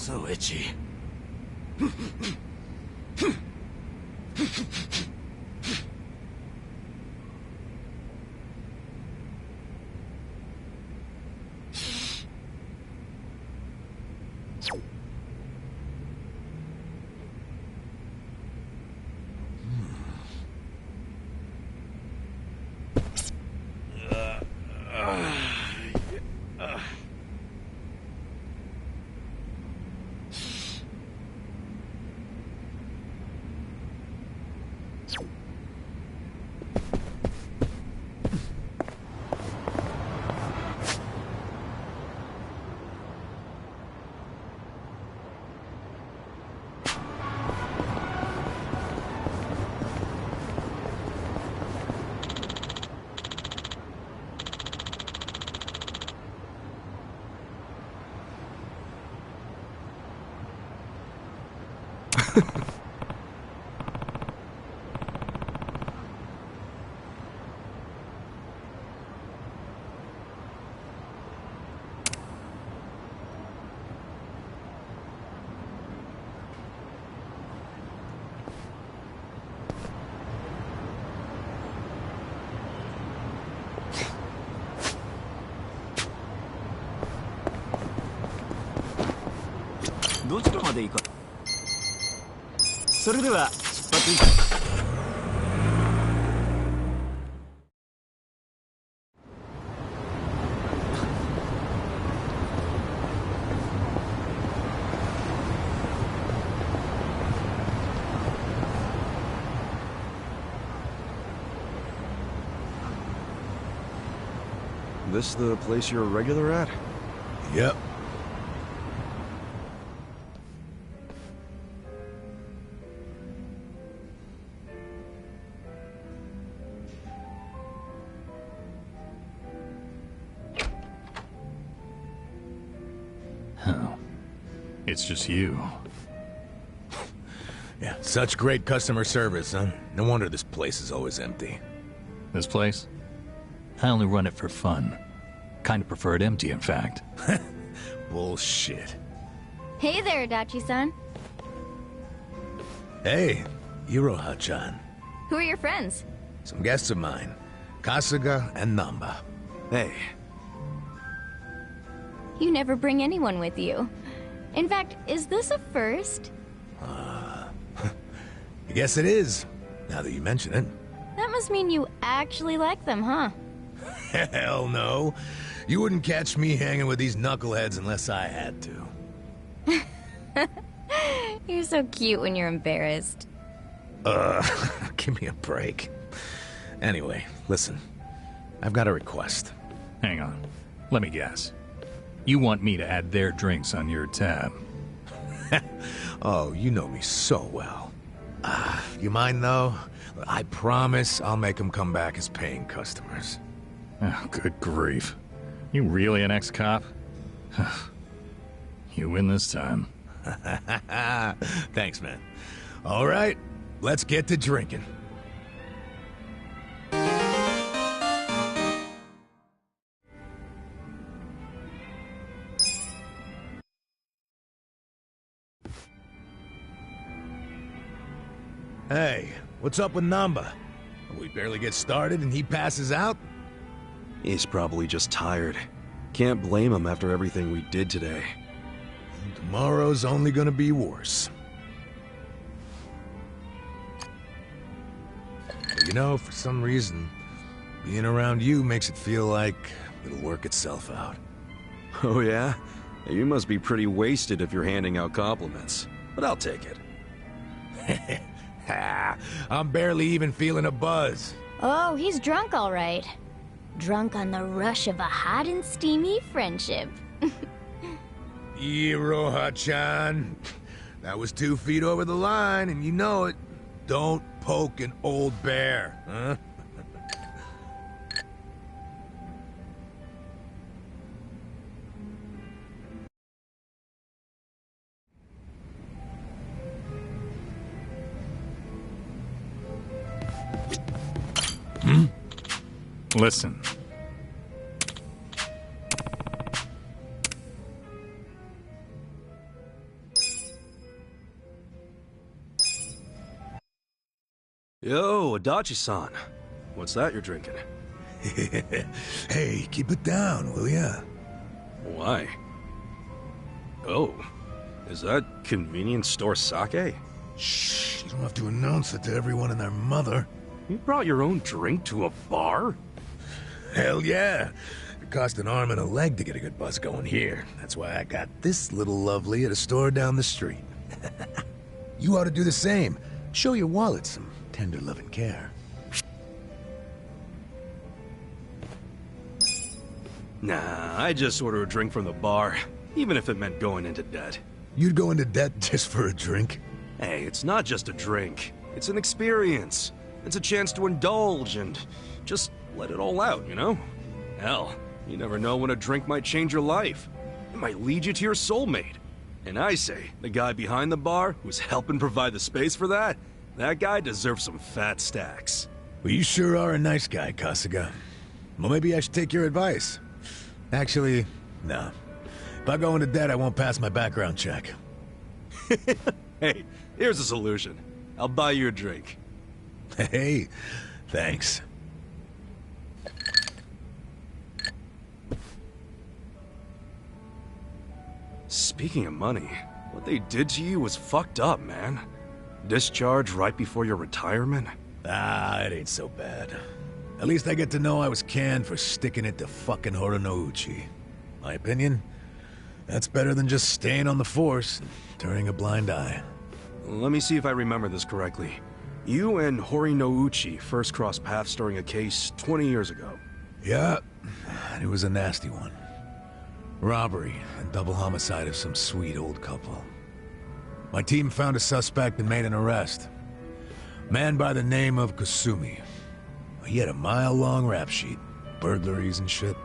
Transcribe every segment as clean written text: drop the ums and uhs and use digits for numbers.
So itchy.どちらまで行か。それでは出発。This the place you're a regular at? Yep. It's just you. Yeah, such great customer service, huh? No wonder this place is always empty. This place? I only run it for fun. Kind of prefer it empty, in fact. Bullshit. Hey there, Dachi-san. Hey, Iroha-chan. Who are your friends? Some guests of mine. Kasuga and Namba. Hey. You never bring anyone with you. In fact, is this a first? I guess it is, now that you mention it. That must mean you actually like them, huh? Hell no. You wouldn't catch me hanging with these knuckleheads unless I had to. You're so cute when you're embarrassed. Give me a break. Anyway, listen. I've got a request. Hang on. Let me guess. You want me to add their drinks on your tab? Oh, you know me so well. You mind, though? I promise I'll make them come back as paying customers. Oh, good grief. You really an ex-cop? You win this time. Thanks, man. All right, let's get to drinking. Hey, what's up with Namba? We barely get started and he passes out? He's probably just tired. Can't blame him after everything we did today. Tomorrow's only gonna be worse. But you know, for some reason, being around you makes it feel like it'll work itself out. Oh yeah? You must be pretty wasted if you're handing out compliments. But I'll take it. I'm barely even feeling a buzz. Oh, he's drunk all right. Drunk on the rush of a hot and steamy friendship. Iroha-chan. That was 2 feet over the line, and you know it. Don't poke an old bear, huh? Listen. Yo, Adachi-san. What's that you're drinking? Hey, keep it down, will ya? Why? Oh, is that convenience store sake? Shh, you don't have to announce it to everyone and their mother. You brought your own drink to a bar? Hell yeah. It cost an arm and a leg to get a good buzz going here. That's why I got this little lovely at a store down the street. You ought to do the same. Show your wallet some tender love and care. Nah, I just order a drink from the bar, even if it meant going into debt. You'd go into debt just for a drink? Hey, it's not just a drink. It's an experience. It's a chance to indulge and just let it all out, you know? Hell, you never know when a drink might change your life. It might lead you to your soulmate. And I say, the guy behind the bar who's helping provide the space for that, that guy deserves some fat stacks. Well, you sure are a nice guy, Kasuga. Well, maybe I should take your advice. Actually, no. If I go into debt, I won't pass my background check. Hey, here's a solution. I'll buy you a drink. Hey, thanks. Speaking of money, what they did to you was fucked up, man. Discharge right before your retirement? Ah, it ain't so bad. At least I get to know I was canned for sticking it to fucking Horonouchi. My opinion? That's better than just staying on the force and turning a blind eye. Let me see if I remember this correctly. You and Horinouchi first crossed paths during a case 20 years ago. Yeah, and it was a nasty one. Robbery and double homicide of some sweet old couple. My team found a suspect and made an arrest. Man by the name of Kasumi. He had a mile-long rap sheet, burglaries and shit.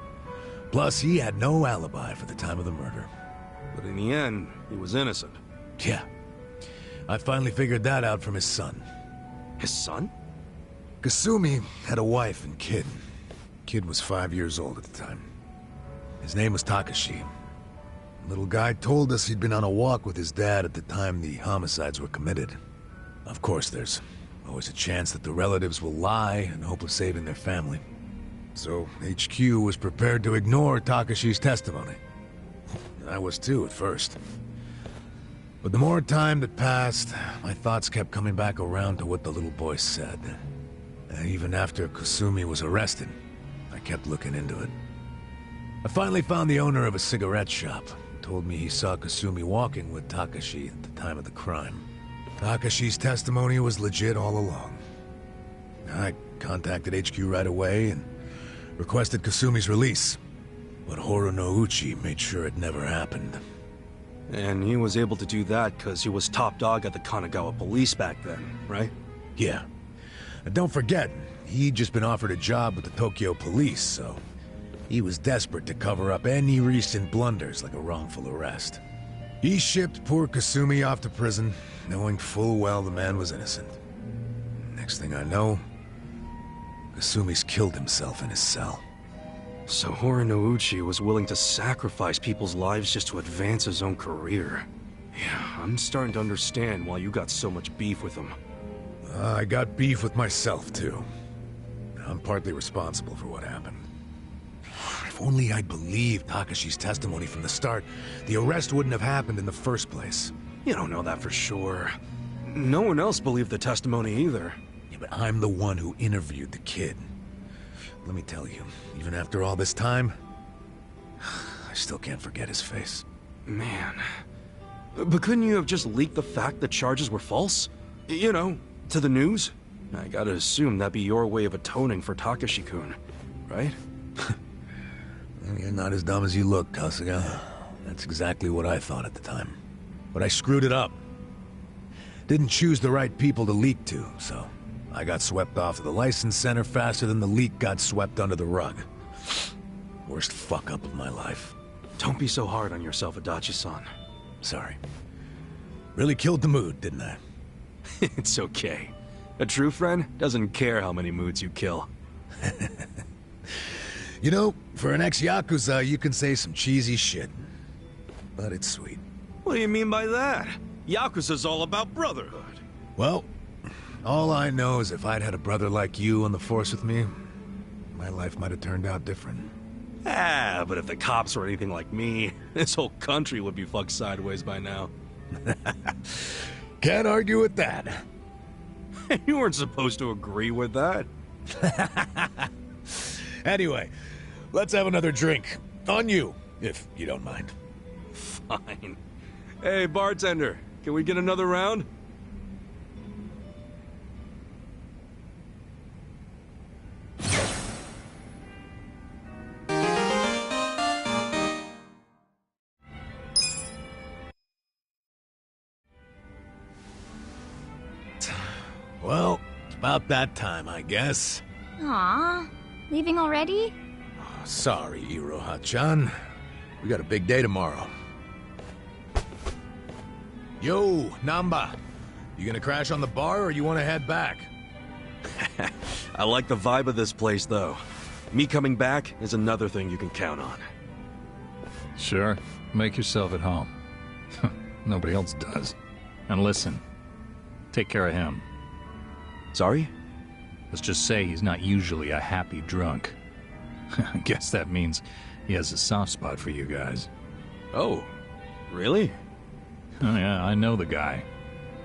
Plus, he had no alibi for the time of the murder. But in the end, he was innocent. Yeah. I finally figured that out from his son. His son? Kasumi had a wife and kid. Kid was 5 years old at the time. His name was Takashi. Little guy told us he'd been on a walk with his dad at the time the homicides were committed. Of course, there's always a chance that the relatives will lie in hope of saving their family. So HQ was prepared to ignore Takashi's testimony. I was too at first. But the more time that passed, my thoughts kept coming back around to what the little boy said. And even after Kasumi was arrested, I kept looking into it. I finally found the owner of a cigarette shop. Told me he saw Kasumi walking with Takashi at the time of the crime. Takashi's testimony was legit all along. I contacted HQ right away and requested Kasumi's release. But Horonouchi made sure it never happened. And he was able to do that because he was top dog at the Kanagawa police back then, right? Yeah. And don't forget, he'd just been offered a job with the Tokyo police, so he was desperate to cover up any recent blunders like a wrongful arrest. He shipped poor Kasumi off to prison, knowing full well the man was innocent. Next thing I know, Kasumi's killed himself in his cell. So Horinouchi was willing to sacrifice people's lives just to advance his own career. Yeah, I'm starting to understand why you got so much beef with him. I got beef with myself, too. I'm partly responsible for what happened. If only I'd believed Takashi's testimony from the start, the arrest wouldn't have happened in the first place. You don't know that for sure. No one else believed the testimony either. Yeah, but I'm the one who interviewed the kid. Let me tell you, even after all this time, I still can't forget his face. Man. But couldn't you have just leaked the fact that charges were false? You know, to the news? I gotta assume that'd be your way of atoning for Takashi-kun, right? You're not as dumb as you look, Kasuga. That's exactly what I thought at the time. But I screwed it up. Didn't choose the right people to leak to, so I got swept off to the license center faster than the leak got swept under the rug. Worst fuck-up of my life. Don't be so hard on yourself, Adachi-san. Sorry. Really killed the mood, didn't I? It's okay. A true friend doesn't care how many moods you kill. You know, for an ex-Yakuza, you can say some cheesy shit. But it's sweet. What do you mean by that? Yakuza's all about brotherhood. Well, All I know is if I'd had a brother like you on the force with me, my life might have turned out different. Ah, but if the cops were anything like me, this whole country would be fucked sideways by now. Can't argue with that. You weren't supposed to agree with that. Anyway, let's have another drink. On you, if you don't mind. Fine. Hey, bartender, can we get another round? Well, it's about that time, I guess. Aw, leaving already? Sorry, Iroha-chan. We got a big day tomorrow. Yo, Namba. You gonna crash on the bar or you wanna head back? I like the vibe of this place, though. Me coming back is another thing you can count on. Sure. Make yourself at home. Nobody else does. And listen, take care of him. Sorry? Let's just say he's not usually a happy drunk. I guess that means he has a soft spot for you guys. Oh, really? Oh yeah, I know the guy.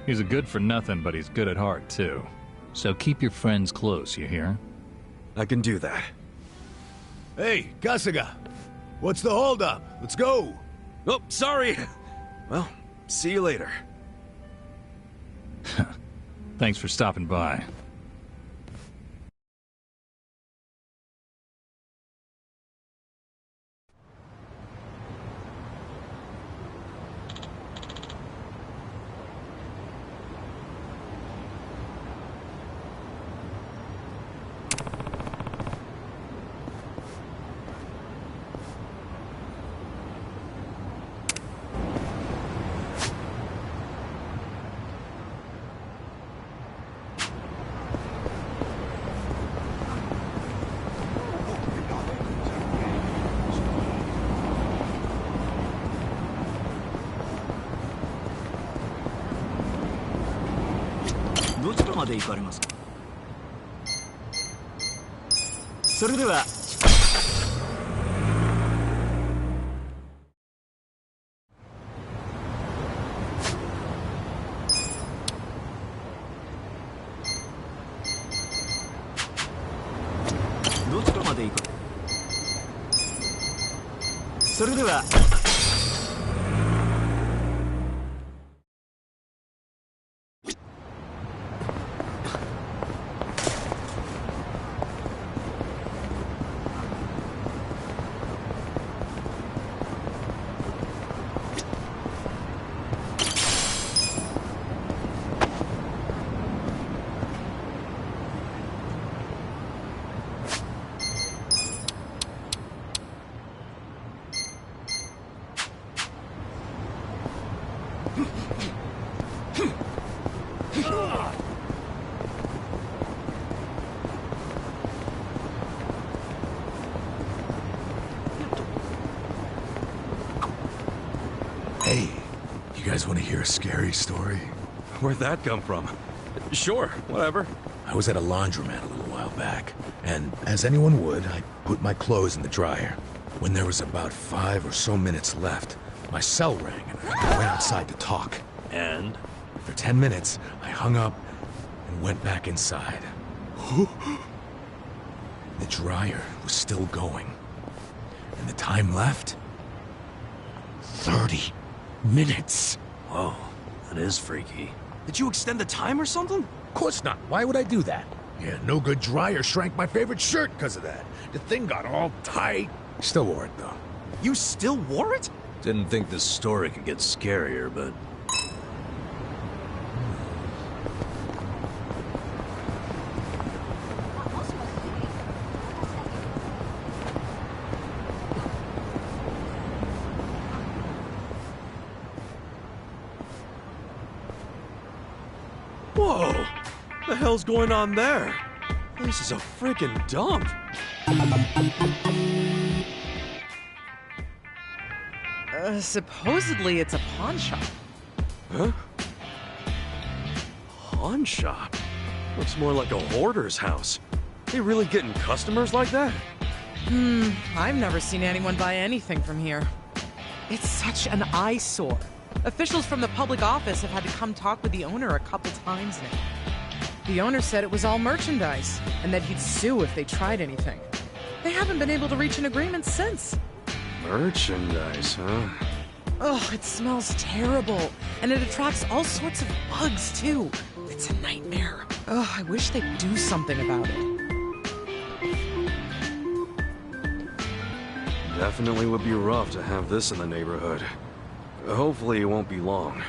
He's a good for nothing, but he's good at heart, too. So keep your friends close, you hear? I can do that. Hey, Kasuga. What's the holdup? Let's go. Oh, sorry. Well, see you later. Thanks for stopping by.どちらまで行かれますか。それではどちらまで行く。それではHey, you guys want to hear a scary story? Where'd that come from? Sure, whatever. I was at a laundromat a little while back, and as anyone would, I put my clothes in the dryer. When there was about 5 or so minutes left, my cell rang, and I went outside to talk. And? For 10 minutes, I hung up and went back inside. The dryer was still going. And the time left? 30 minutes. Whoa, that is freaky. Did you extend the time or something? Of course not. Why would I do that? Yeah, no good dryer shrank my favorite shirt because of that. The thing got all tight. Still wore it, though. You still wore it? Didn't think this story could get scarier, but... Whoa! The hell's going on there? This is a freaking dump. Supposedly it's a pawn shop. Huh? Pawn shop? Looks more like a hoarder's house. They really getting customers like that? I've never seen anyone buy anything from here. It's such an eyesore. Officials from the public office have had to come talk with the owner a couple times now. The owner said it was all merchandise, and that he'd sue if they tried anything. They haven't been able to reach an agreement since. Merchandise, huh? Oh, it smells terrible, and it attracts all sorts of bugs, too. It's a nightmare. Oh, I wish they'd do something about it. Definitely would be rough to have this in the neighborhood. Hopefully it won't be long.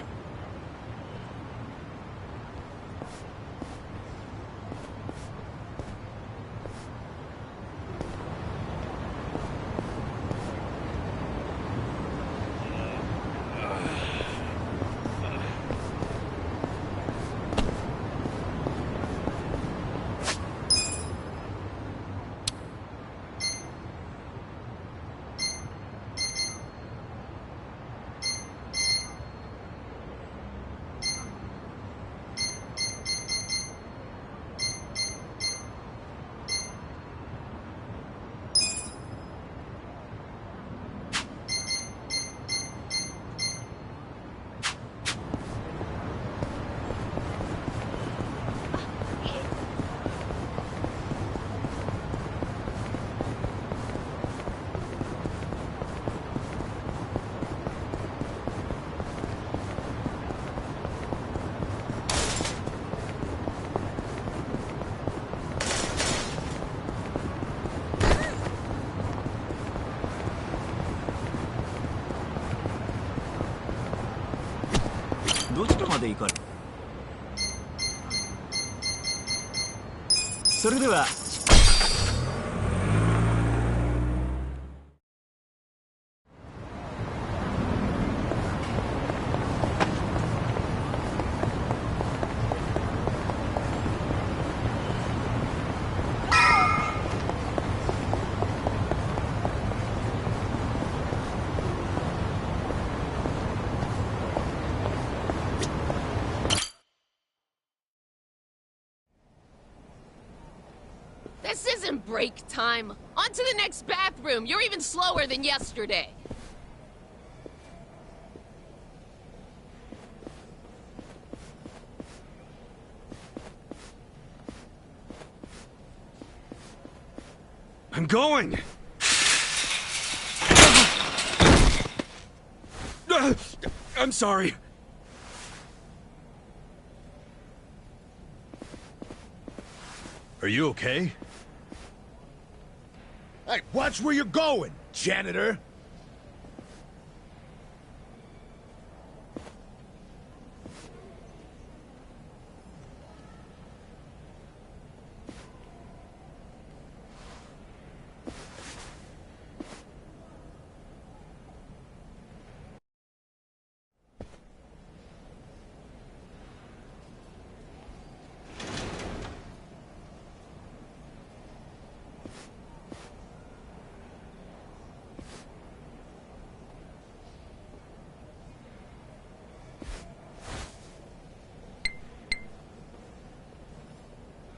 This isn't break time. On to the next bathroom. You're even slower than yesterday. I'm going! I'm sorry. Are you okay? Hey, watch where you're going, janitor!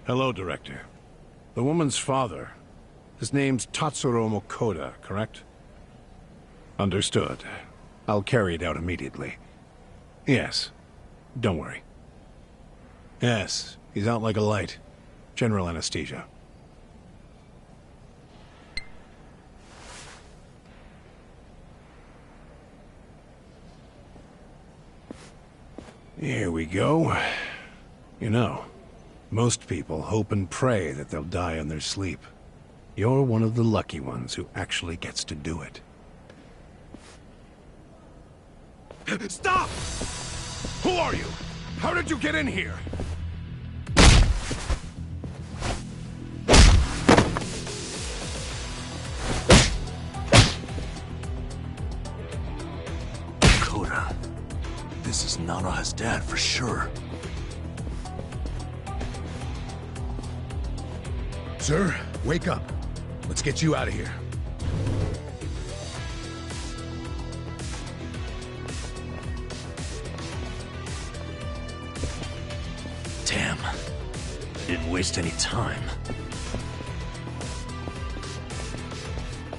Hello, Director. The woman's father. His name's Tatsuro Mokoda, correct? Understood. I'll carry it out immediately. Yes. Don't worry. Yes, he's out like a light. General anesthesia. Here we go. You know, most people hope and pray that they'll die in their sleep. You're one of the lucky ones who actually gets to do it. Stop! Who are you? How did you get in here? Koda. This is Nanoha's dad for sure. Sir, wake up. Let's get you out of here. Damn. didn't waste any time.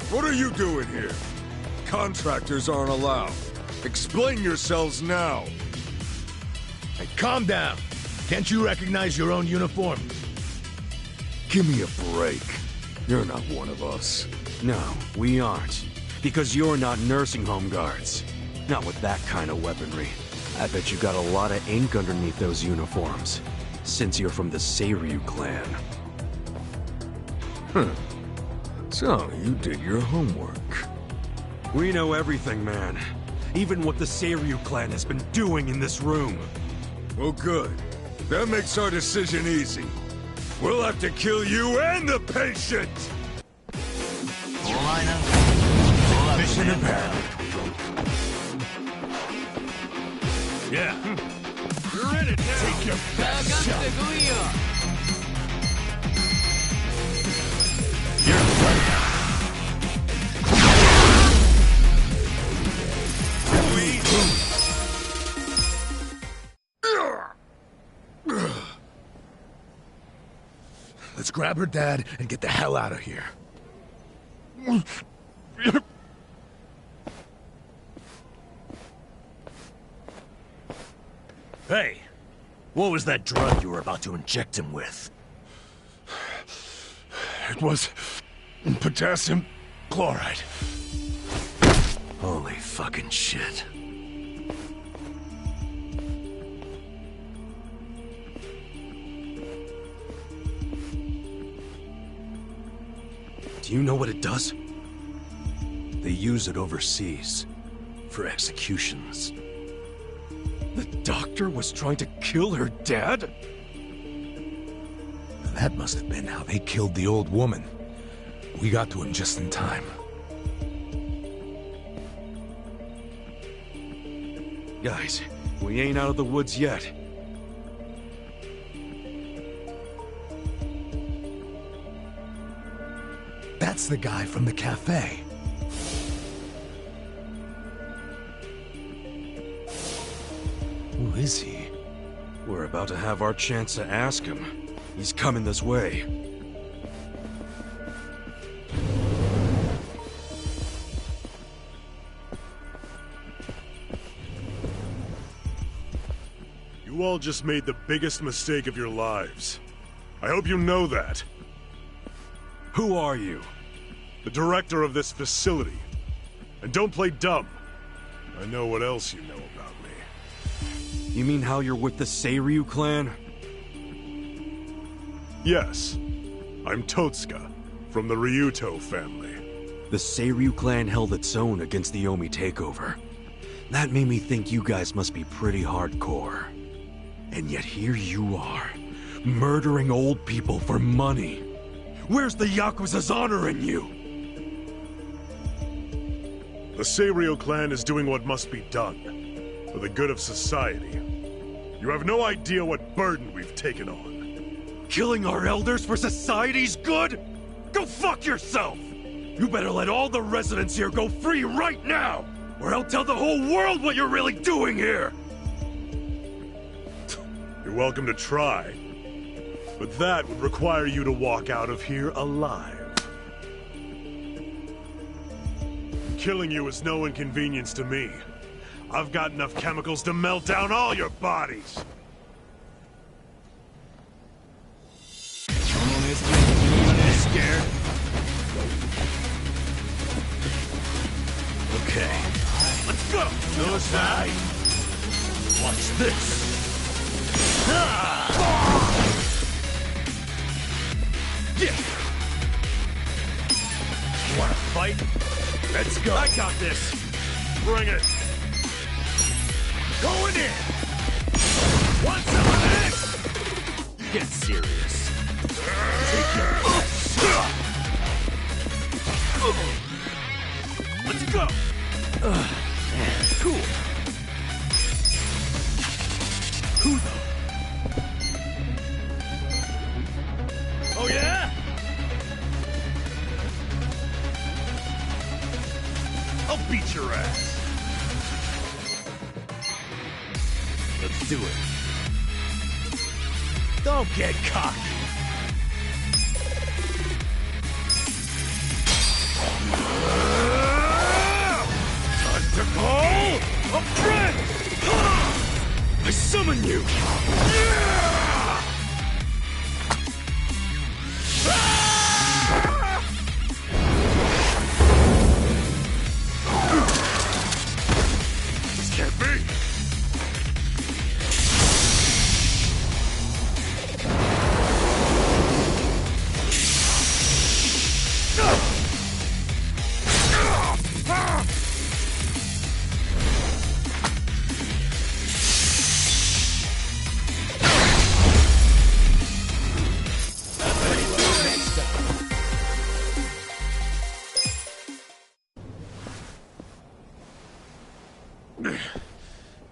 What are you doing here? Contractors aren't allowed. Explain yourselves now. Hey, calm down. Can't you recognize your own uniform? Give me a break. You're not one of us. No, we aren't. Because you're not nursing home guards. Not with that kind of weaponry. I bet you got a lot of ink underneath those uniforms. Since you're from the Seiryu clan. So, you did your homework. We know everything, man. Even what the Seiryu clan has been doing in this room. Well, good. That makes our decision easy. We'll have to kill you and the patient! Mission imperative. Yeah. You're in it now! Take your best shot! Let's grab her dad and get the hell out of here. Hey, what was that drug you were about to inject him with? It was potassium chloride. Holy fucking shit. Do you know what it does? They use it overseas for executions. The doctor was trying to kill her dad? That must have been how they killed the old woman. We got to him just in time. Guys, we ain't out of the woods yet. That's the guy from the cafe. Who is he? We're about to have our chance to ask him. He's coming this way. You all just made the biggest mistake of your lives. I hope you know that. Who are you? The director of this facility. And don't play dumb. I know what else you know about me. You mean how you're with the Seiryu clan? Yes. I'm Totsuka, from the Ryuto family. The Seiryu clan held its own against the Omi takeover. That made me think you guys must be pretty hardcore. And yet here you are, murdering old people for money. Where's the Yakuza's honor in you? The Seiryu clan is doing what must be done, for the good of society. You have no idea what burden we've taken on. Killing our elders for society's good? Go fuck yourself! You better let all the residents here go free right now, or I'll tell the whole world what you're really doing here! You're welcome to try, but that would require you to walk out of here alive. Killing you is no inconvenience to me. I've got enough chemicals to melt down all your bodies. Scared? Okay. Let's go! No side! Watch this! Yeah. You wanna fight? Let's go! I got this! Bring it! Going in! Want some of this? Get serious. Take your... Let's go! Cool. Who the... Oh yeah? I'll beat your ass. Let's do it. Don't get cocky. Time to call a friend! I summon you! This can't be!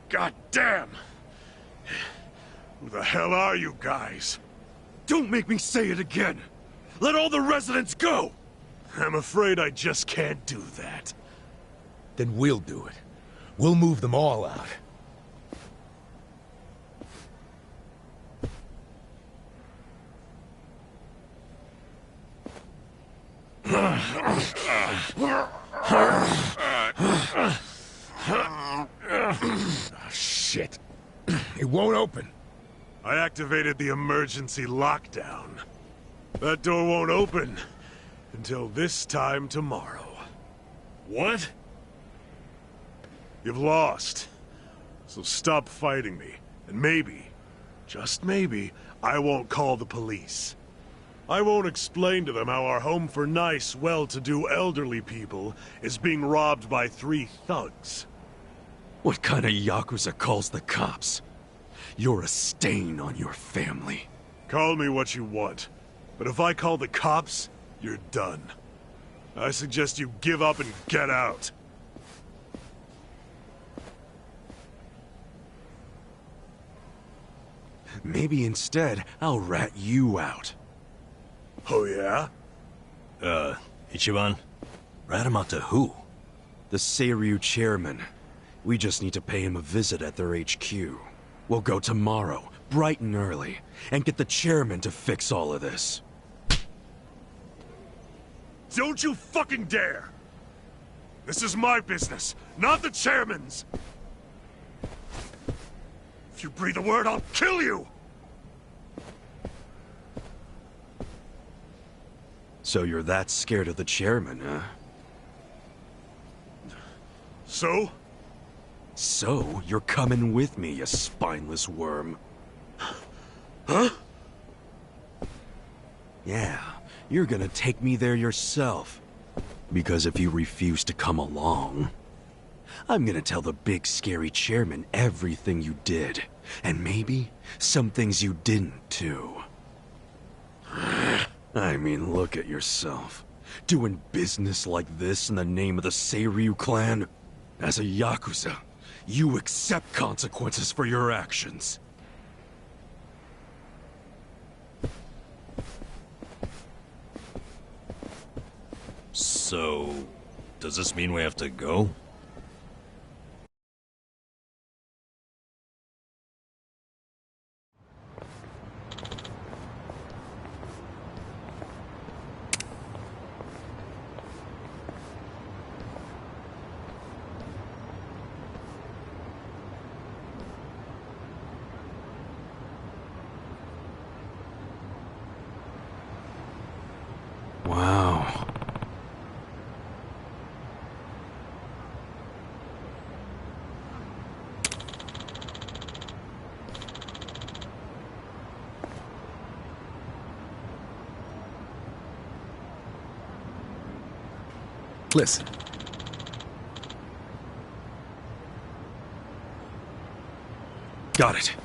God damn! Who the hell are you guys? Don't make me say it again! Let all the residents go! I'm afraid I just can't do that. Then we'll do it. We'll move them all out. Shit. It won't open. I activated the emergency lockdown. That door won't open until this time tomorrow. What? You've lost. So stop fighting me, and maybe, just maybe, I won't call the police. I won't explain to them how our home for nice, well-to-do elderly people is being robbed by 3 thugs. What kind of Yakuza calls the cops? You're a stain on your family. Call me what you want, but if I call the cops, you're done. I suggest you give up and get out. Maybe instead, I'll rat you out. Oh yeah? Ichiban, rat him out to who? The Seiryu chairman. We just need to pay him a visit at their HQ. We'll go tomorrow, bright and early, and get the chairman to fix all of this. Don't you fucking dare! This is my business, not the chairman's! If you breathe a word, I'll kill you! So you're that scared of the chairman, huh? So? So, you're coming with me, you spineless worm. Huh? Yeah, you're gonna take me there yourself. Because if you refuse to come along, I'm gonna tell the big scary chairman everything you did. And maybe some things you didn't, too. I mean, look at yourself. Doing business like this in the name of the Seiryu clan? As a Yakuza, you accept consequences for your actions. So, does this mean we have to go? Wow. Listen. Got it.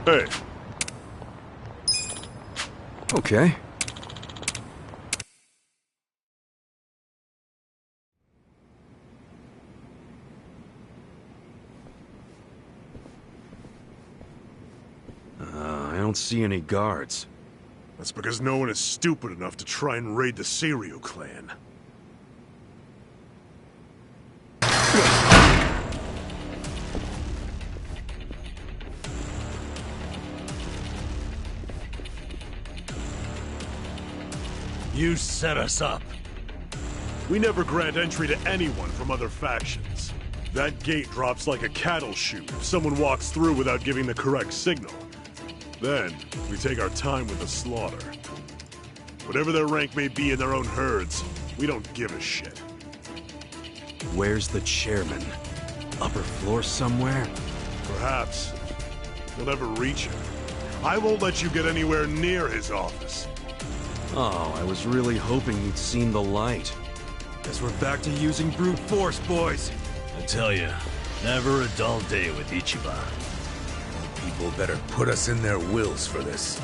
Hey, Okay. I don't see any guards. that's because no one is stupid enough to try and raid the Seiryu clan. You set us up. We never grant entry to anyone from other factions. That gate drops like a cattle chute if someone walks through without giving the correct signal. Then, we take our time with the slaughter. Whatever their rank may be in their own herds, we don't give a shit. Where's the chairman? Upper floor somewhere? Perhaps. You'll never reach him. I won't let you get anywhere near his office. Oh, I was really hoping you'd seen the light. Guess we're back to using brute force, boys. I tell you, never a dull day with Ichiban. People better put us in their wills for this.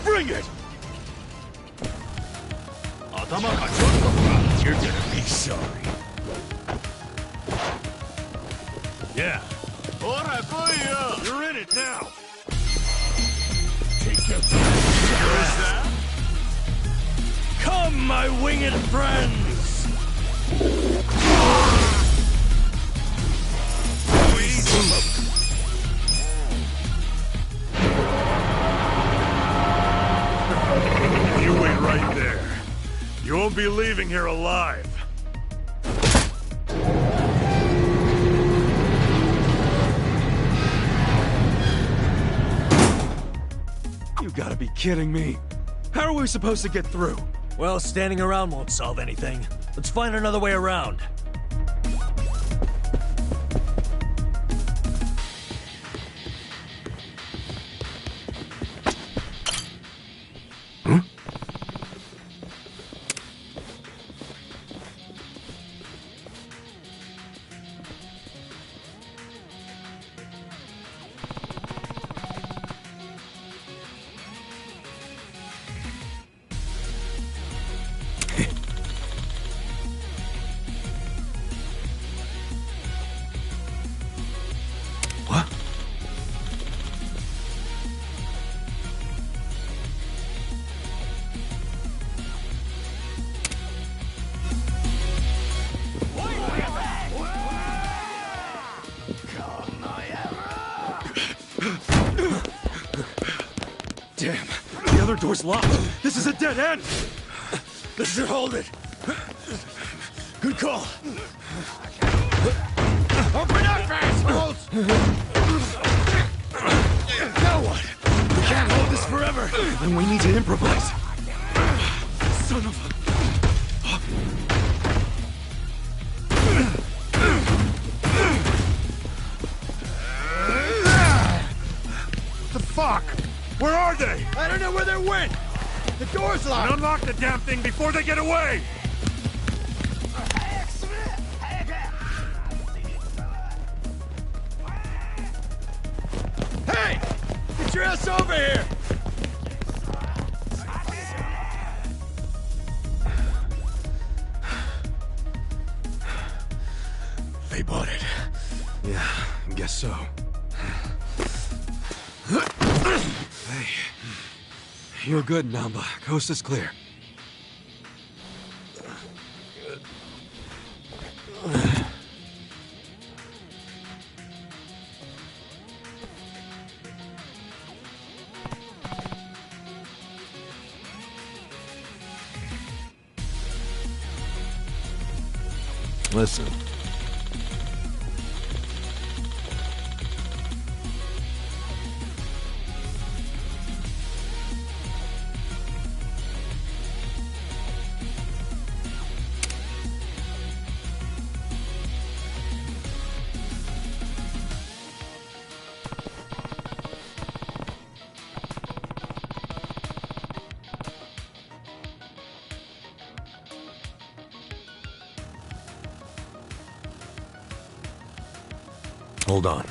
Bring it! You're gonna be sorry. Yeah. You're in it now! Take your Come, my winged friends! You wait right there. You won't be leaving here alive. You gotta be kidding me. How are we supposed to get through? Well, standing around won't solve anything. Let's find another way around. Damn, the other door's locked. This is a dead end. This should hold it. Good call. Open up, assholes! Now what? We can't hold this forever. Then we need to improvise. Son of a... The fuck? Where are they? I don't know where they went. The door's locked. Unlock the damn thing before they get away! Hey! Get your ass over here! They bought it. Yeah, I guess so. Hey. You're good, Namba. Coast is clear. Listen. Hold on.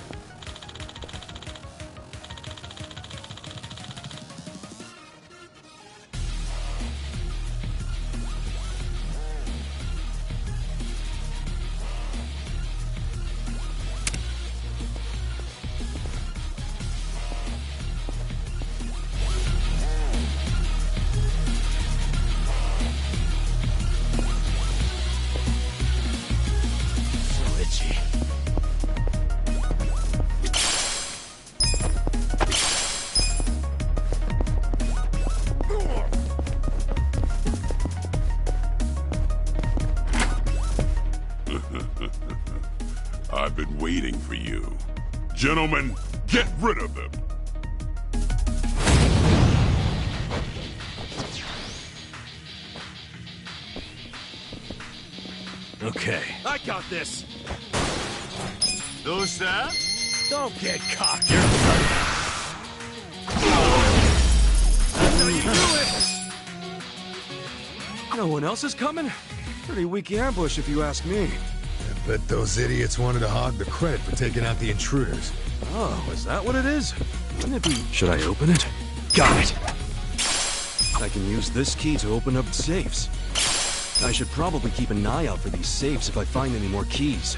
been waiting for you. Gentlemen, get rid of them! Okay. I got this. Who's that? Don't get cocky. That's how you do it! No one else is coming? Pretty weak ambush if you ask me. I bet those idiots wanted to hog the credit for taking out the intruders. Oh, is that what it is? Should I open it? Got it! I can use this key to open up safes. I should probably keep an eye out for these safes if I find any more keys.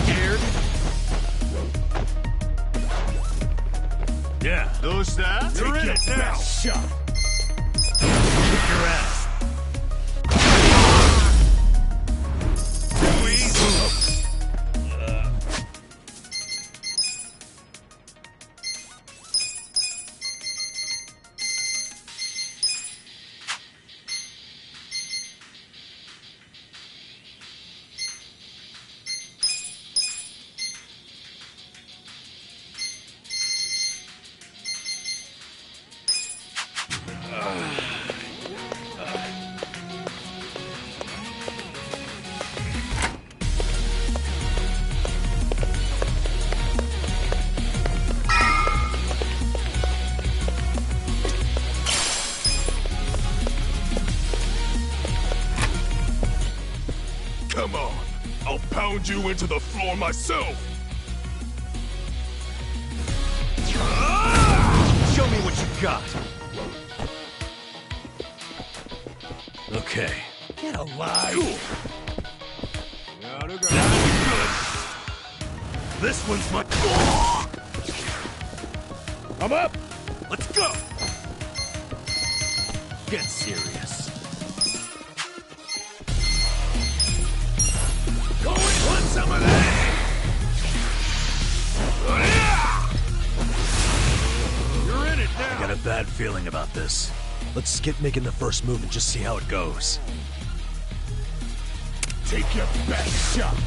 Scared? Yeah. Who's that? You're in it now. Shot. Kick your ass. Too easy. Come on, I'll pound you into the floor myself! Show me what you got. Okay. Get alive. This one's my... I'm up. Let's go! Get serious. Go and want some of that. You're in it now. I got a bad feeling about this. Let's skip making the first move and just see how it goes. Take your best shot.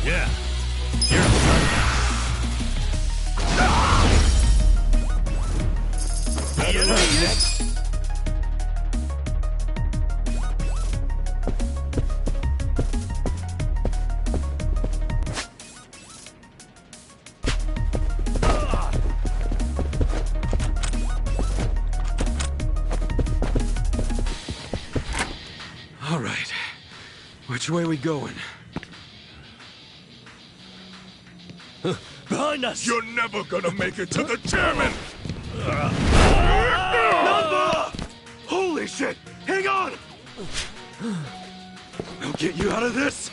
Yeah. You're done now. The enemy is... All right. Which way we going? Behind us! You're never gonna make it to the chairman! Number! Holy shit! Hang on! I'll get you out of this!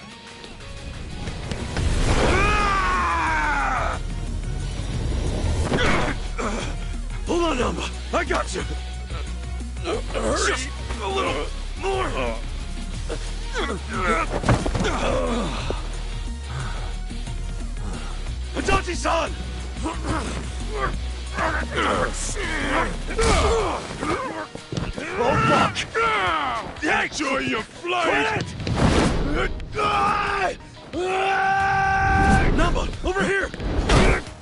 Hold on, Number! I got you! Just a little more! Adachi-san! Oh, fuck! Enjoy your flight! Number, over here!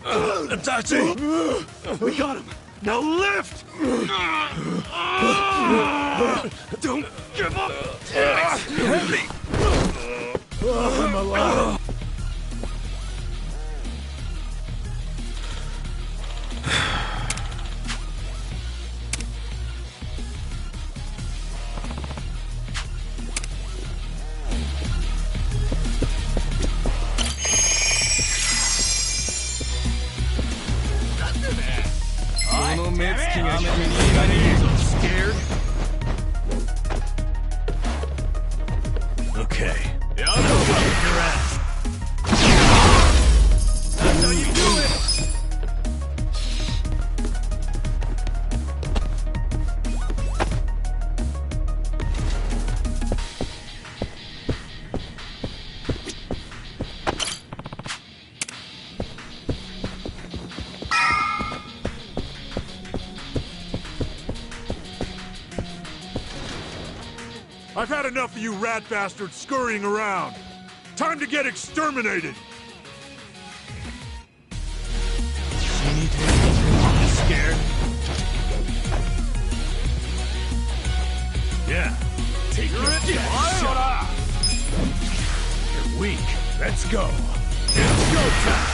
Adachi! We got him! Now lift! Don't give up! It's heavy! I'm alive! I've had enough of you rat bastards scurrying around. Time to get exterminated! Scared? Yeah. Take your death shot. You're weak. Let's go. It's go time.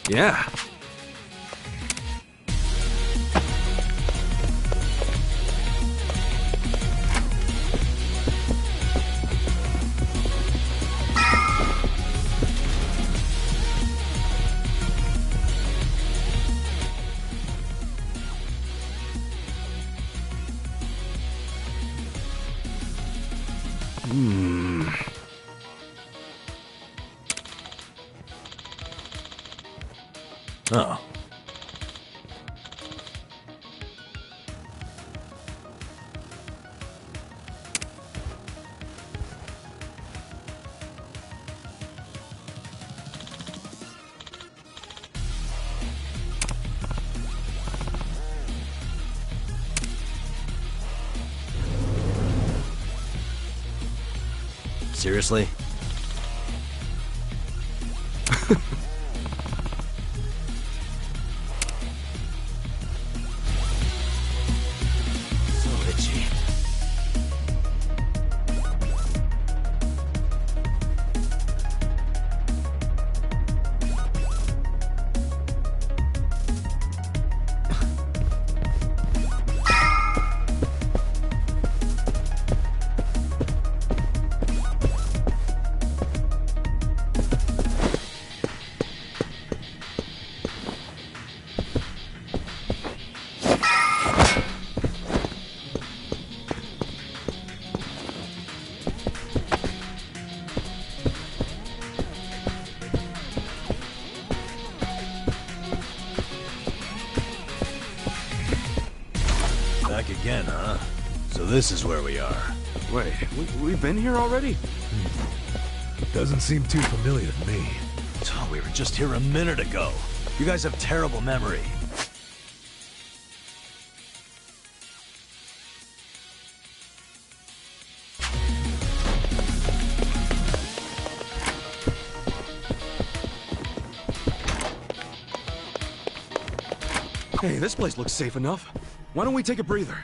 Yeah. Yeah. Oh. Seriously? So itchy. Back again, huh? So this is where we are. Wait, we've been here already? Doesn't seem too familiar to me. Oh, we were just here a minute ago. You guys have terrible memory. Hey, this place looks safe enough. Why don't we take a breather?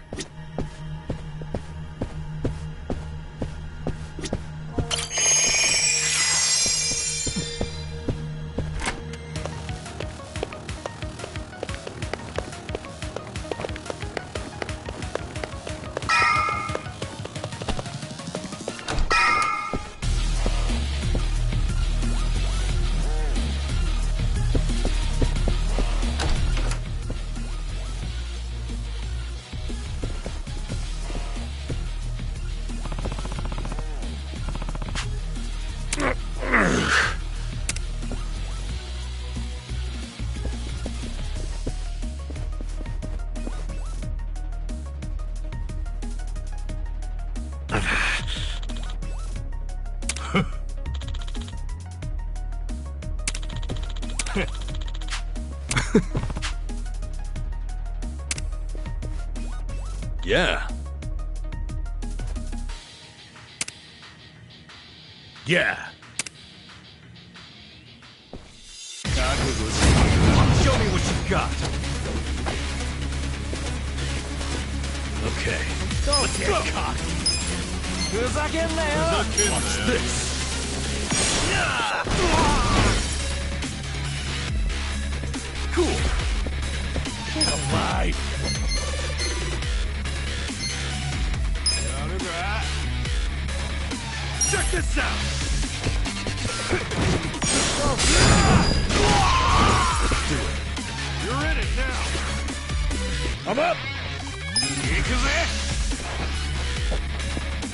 Yeah. Yeah. Show me what you've got. Okay. Let's go. Watch this. Cool. Alive. Check this out. Let's do it. You're in it now. I'm up. Yakuza.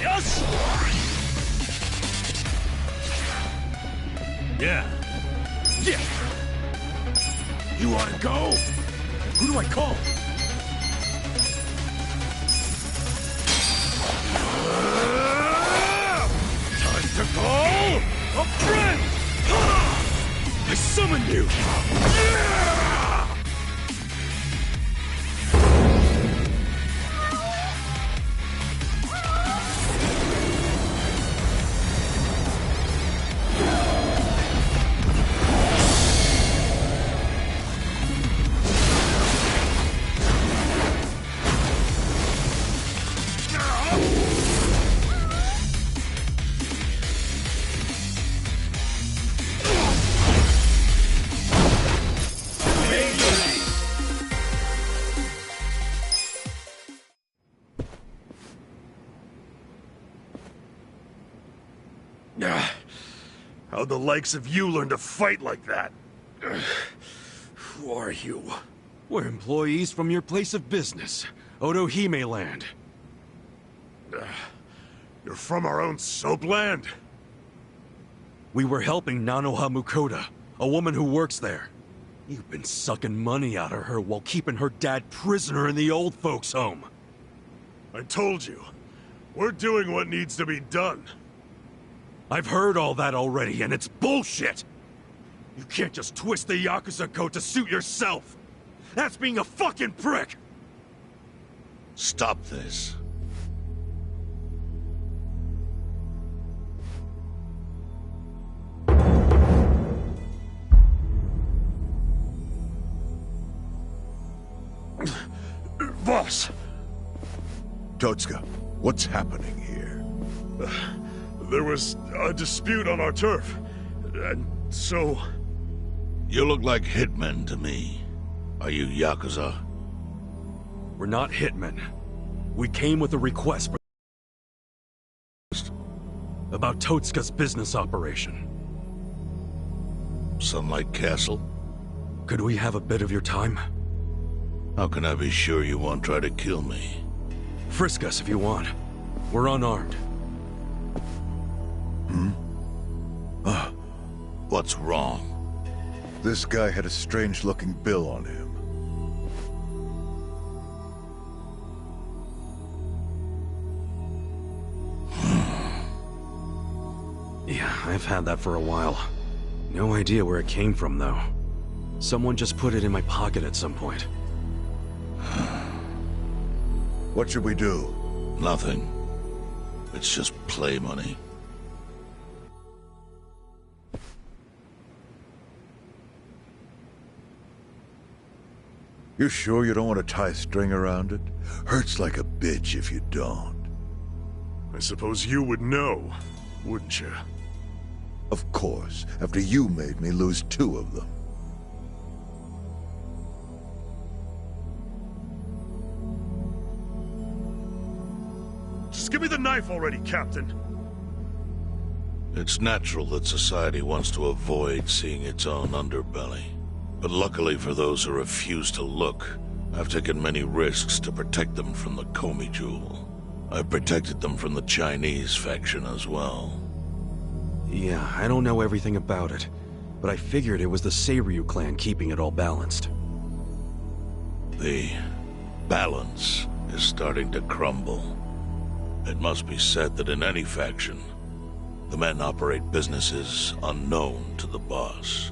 Yes. Yeah. Yeah. You want to go? Who do I call? Time to call a friend. I summon you. How'd the likes of you learn to fight like that? Who are you? We're employees from your place of business, Otohime Land. You're from our own soapland? We were helping Nanoha Mukoda, a woman who works there. You've been sucking money out of her while keeping her dad prisoner in the old folks' home. I told you. We're doing what needs to be done. I've heard all that already, and it's bullshit! You can't just twist the Yakuza code to suit yourself! That's being a fucking prick! Stop this. Boss! Totsuka, what's happening here? There was a dispute on our turf, and so... You look like hitmen to me. Are you Yakuza? We're not hitmen. We came with a request about Totsuka's business operation. Sunlight Castle? Could we have a bit of your time? How can I be sure you won't try to kill me? Frisk us if you want. We're unarmed. What's wrong? This guy had a strange-looking bill on him. Yeah, I've had that for a while. No idea where it came from, though. Someone just put it in my pocket at some point. What should we do? Nothing. It's just play money. You sure you don't want to tie a string around it? Hurts like a bitch if you don't. I suppose you would know, wouldn't you? Of course, after you made me lose 2 of them. Just give me the knife already, Captain! It's natural that society wants to avoid seeing its own underbelly. But luckily for those who refuse to look, I've taken many risks to protect them from the Komi Jewel. I've protected them from the Chinese faction as well. Yeah, I don't know everything about it, but I figured it was the Seiryu clan keeping it all balanced. The balance is starting to crumble. It must be said that in any faction, the men operate businesses unknown to the boss.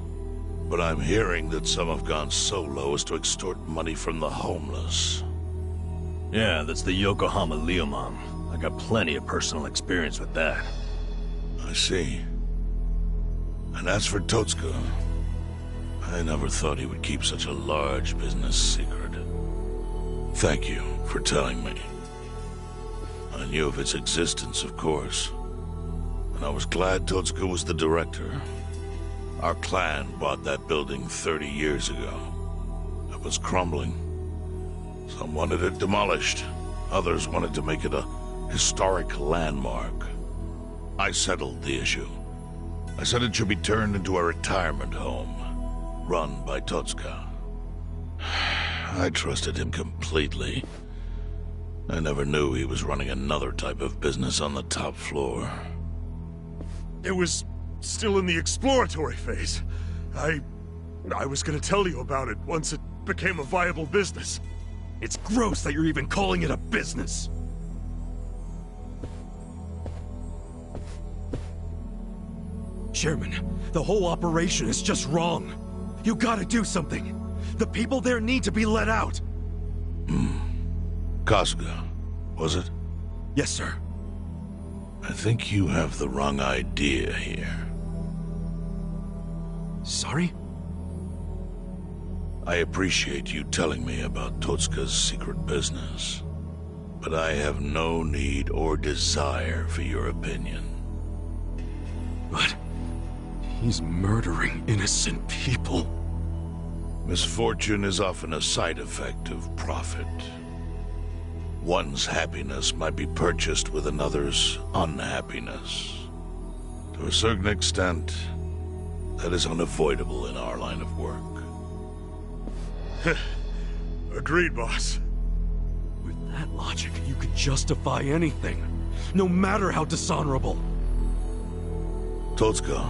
But I'm hearing that some have gone so low as to extort money from the homeless. Yeah, that's the Yokohama Leomom. I got plenty of personal experience with that. I see. And as for Totsuka, I never thought he would keep such a large business secret. Thank you for telling me. I knew of its existence, of course. And I was glad Totsuka was the director. Our clan bought that building 30 years ago. It was crumbling. Some wanted it demolished. Others wanted to make it a historic landmark. I settled the issue. I said it should be turned into a retirement home, run by Totsuka. I trusted him completely. I never knew he was running another type of business on the top floor. It was still in the exploratory phase. I was gonna tell you about it once it became a viable business. It's gross that you're even calling it a business. Chairman, the whole operation is just wrong. You gotta do something. The people there need to be let out. Kasuga, was it? Yes, sir. I think you have the wrong idea here. Sorry? I appreciate you telling me about Totsuka's secret business, but I have no need or desire for your opinion. But he's murdering innocent people. Misfortune is often a side effect of profit. One's happiness might be purchased with another's unhappiness. To a certain extent, that is unavoidable in our line of work. Agreed, boss. With that logic, you could justify anything, no matter how dishonorable. Totsuka,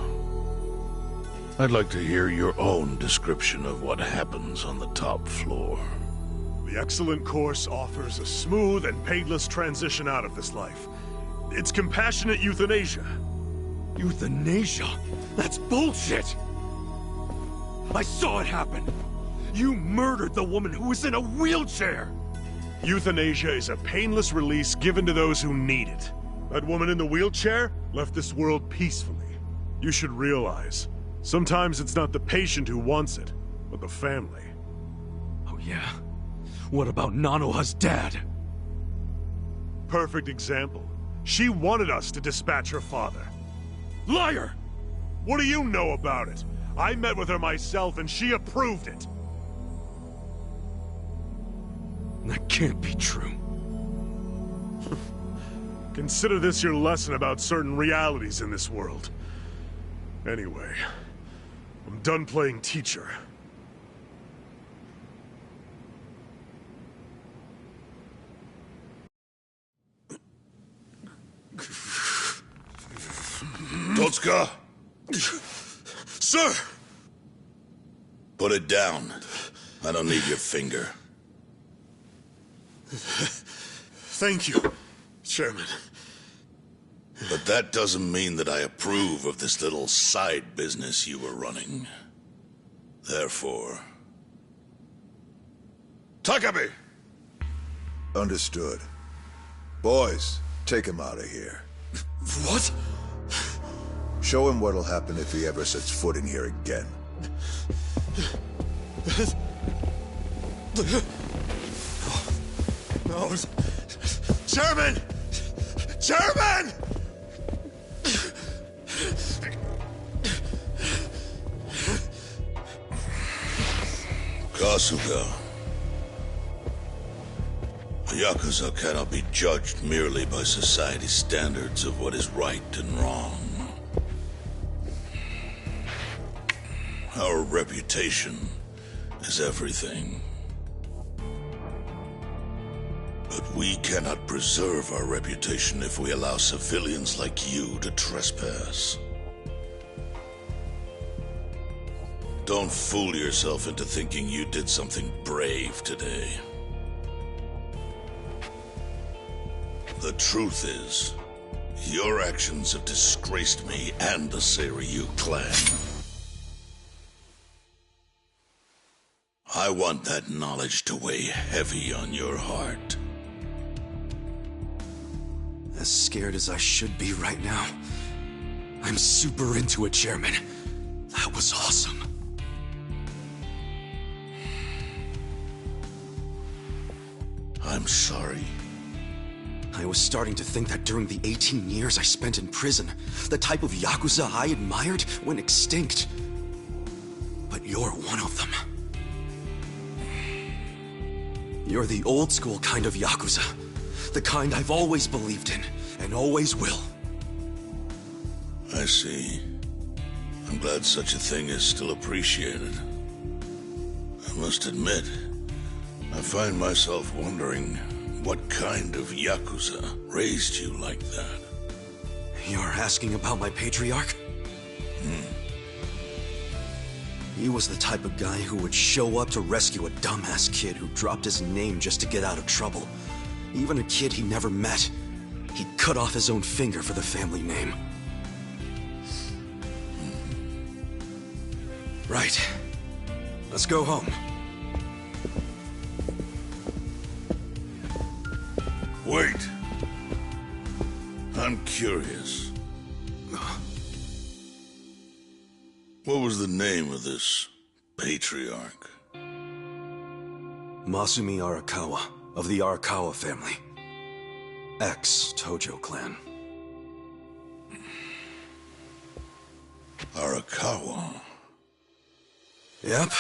I'd like to hear your own description of what happens on the top floor. The excellent course offers a smooth and painless transition out of this life. It's compassionate euthanasia. Euthanasia? That's bullshit! I saw it happen! You murdered the woman who was in a wheelchair! Euthanasia is a painless release given to those who need it. That woman in the wheelchair left this world peacefully. You should realize, sometimes it's not the patient who wants it, but the family. Oh yeah? What about Nanoha's dad? Perfect example. She wanted us to dispatch her father. Liar! What do you know about it? I met with her myself and she approved it. That can't be true. Consider this your lesson about certain realities in this world. Anyway, I'm done playing teacher. Totsuka! Sir! Put it down. I don't need your finger. Thank you, Chairman. But that doesn't mean that I approve of this little side business you were running. Therefore... Takabe! Understood. Boys, take him out of here. What? Show him what'll happen if he ever sets foot in here again. No, Chairman! Chairman! Kasuga. A Yakuza cannot be judged merely by society's standards of what is right and wrong. Our reputation is everything. But we cannot preserve our reputation if we allow civilians like you to trespass. Don't fool yourself into thinking you did something brave today. The truth is, your actions have disgraced me and the Seiryu clan. I want that knowledge to weigh heavy on your heart. As scared as I should be right now, I'm super into it, Chairman. That was awesome. I'm sorry. I was starting to think that during the 18 years I spent in prison, the type of Yakuza I admired went extinct. But you're one of them. You're the old school kind of Yakuza. The kind I've always believed in, and always will. I see. I'm glad such a thing is still appreciated. I must admit, I find myself wondering what kind of Yakuza raised you like that. You're asking about my patriarch? He was the type of guy who would show up to rescue a dumbass kid who dropped his name just to get out of trouble. Even a kid he never met. He'd cut off his own finger for the family name. Right. Let's go home. Wait. I'm curious. What was the name of this patriarch? Masumi Arakawa, of the Arakawa family. Ex-Tojo clan. Arakawa? Yep.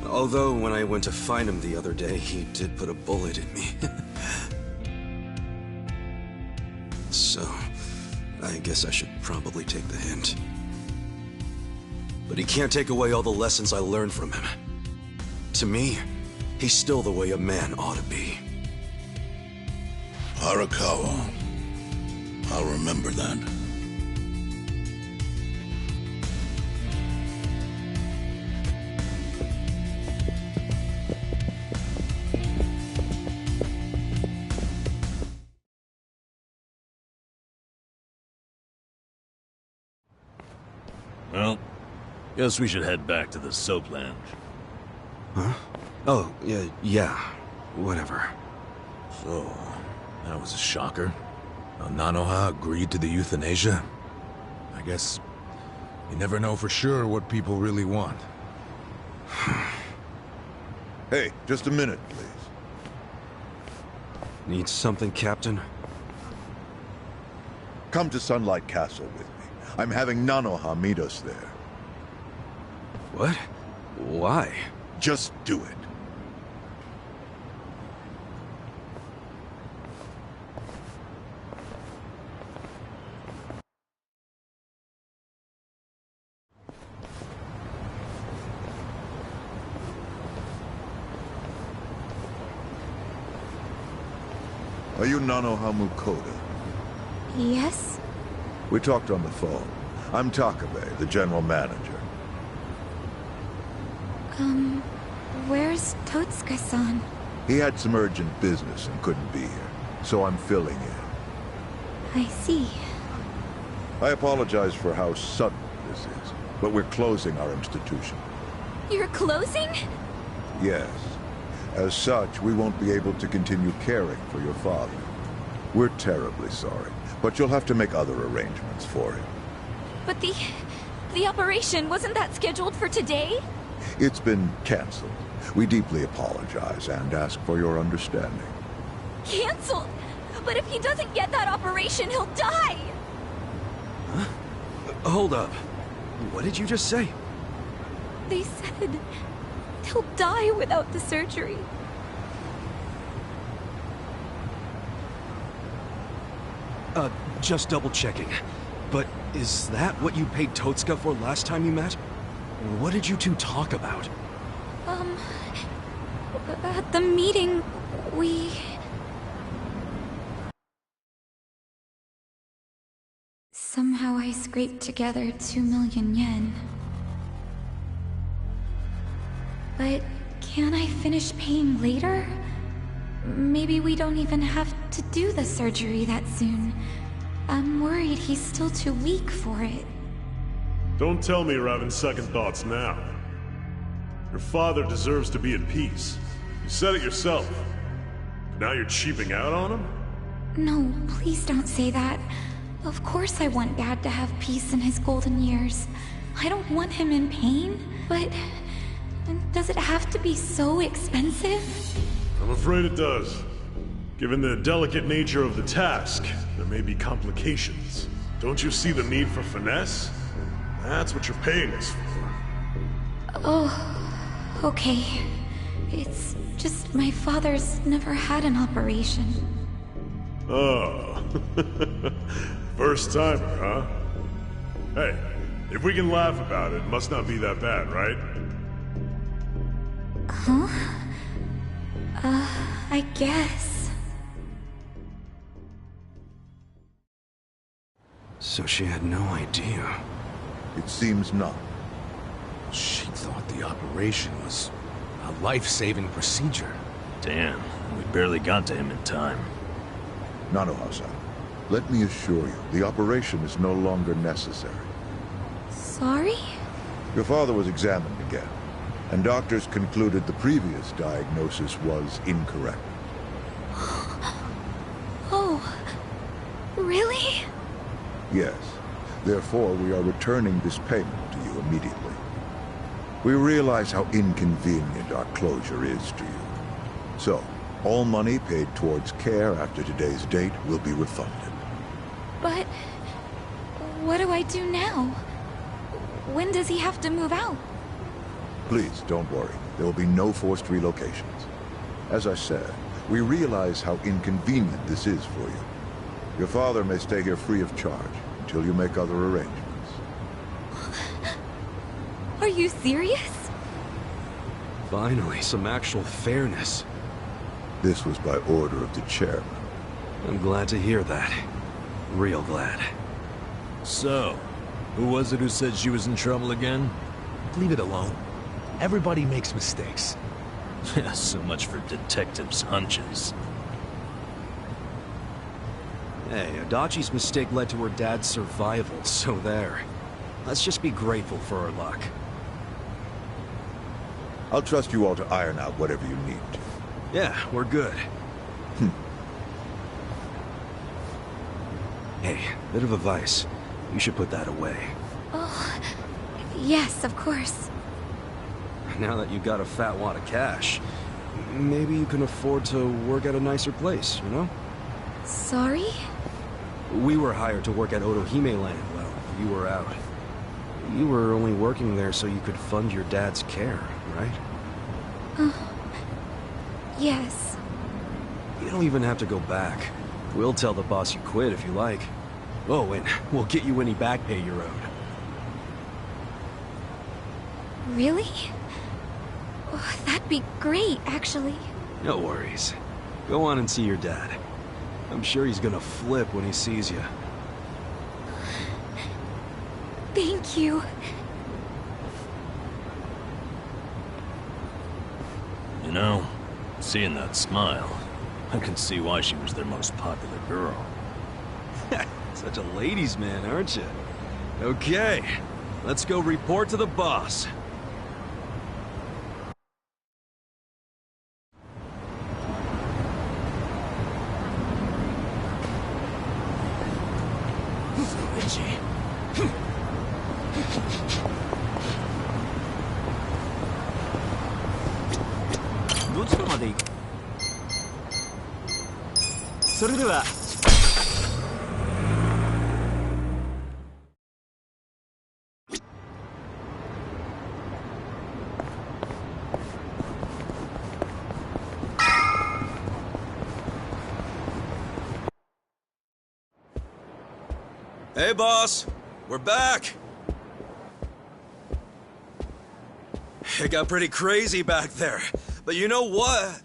Although, when I went to find him the other day, he did put a bullet in me. So, I guess I should probably take the hint. But he can't take away all the lessons I learned from him. To me, he's still the way a man ought to be. Arakawa. I'll remember that. Well, guess we should head back to the soap lounge. Huh? Oh, yeah, whatever. So, that was a shocker. Nanoha agreed to the euthanasia. I guess you never know for sure what people really want. Hey, just a minute, please. Need something, Captain? Come to Sunlight Castle with me. I'm having Nanoha meet us there. What? Why? Just do it. Are you Nanoha Mukoda? Yes? We talked on the phone. I'm Takabe, the general manager. Where's Totsuka-san? He had some urgent business and couldn't be here, so I'm filling in. I see. I apologize for how sudden this is, but we're closing our institution. You're closing? Yes. As such, we won't be able to continue caring for your father. We're terribly sorry, but you'll have to make other arrangements for him. But the operation, wasn't that scheduled for today? It's been canceled. We deeply apologize and ask for your understanding. Canceled? But if he doesn't get that operation, he'll die! Huh? Hold up. What did you just say? They said he'll die without the surgery. Just double checking. But is that what you paid Totsuka for last time you met? What did you two talk about? At the meeting, we... Somehow I scraped together 2 million yen. But can't I finish paying later? Maybe we don't even have to do the surgery that soon. I'm worried he's still too weak for it. Don't tell me you're having second thoughts now. Your father deserves to be at peace. You said it yourself. But now you're cheaping out on him? No, please don't say that. Of course I want Dad to have peace in his golden years. I don't want him in pain, but does it have to be so expensive? I'm afraid it does. Given the delicate nature of the task, there may be complications. Don't you see the need for finesse? That's what you're paying us for. Oh, okay. It's just my father's never had an operation. Oh. First timer, huh? Hey, if we can laugh about it, it must not be that bad, right? Huh? I guess. So she had no idea. It seems not. She thought the operation was a life-saving procedure. Damn, we barely got to him in time. Nanohasa, let me assure you, the operation is no longer necessary. Sorry? Your father was examined again, and doctors concluded the previous diagnosis was incorrect. Oh, really? Yes. Therefore, we are returning this payment to you immediately. We realize how inconvenient our closure is to you. So, all money paid towards care after today's date will be refunded. But what do I do now? When does he have to move out? Please, don't worry. There will be no forced relocations. As I said, we realize how inconvenient this is for you. Your father may stay here free of charge until you make other arrangements. Are you serious? Finally, some actual fairness. This was by order of the chairman. I'm glad to hear that. Real glad. So, who was it who said she was in trouble again? Leave it alone. Everybody makes mistakes. So much for detectives' hunches. Hey, Adachi's mistake led to her dad's survival, so there. Let's just be grateful for our luck. I'll trust you all to iron out whatever you need to. Yeah, we're good. Hey, bit of advice. You should put that away. Oh, yes, of course. Now that you got a fat wad of cash, maybe you can afford to work at a nicer place, you know? Sorry? We were hired to work at Otohime Land while you were out. You were only working there so you could fund your dad's care, right? Yes. You don't even have to go back. We'll tell the boss you quit if you like. Oh, and we'll get you any back pay you're owed. Really? Oh, that'd be great, actually. No worries. Go on and see your dad. I'm sure he's gonna flip when he sees you. Thank you. You know, seeing that smile, I can see why she was their most popular girl. Such a ladies' man, aren't you? Okay, let's go report to the boss. Itchy. どちらまで行く？それでは。Hey, boss. We're back. It got pretty crazy back there. But you know what?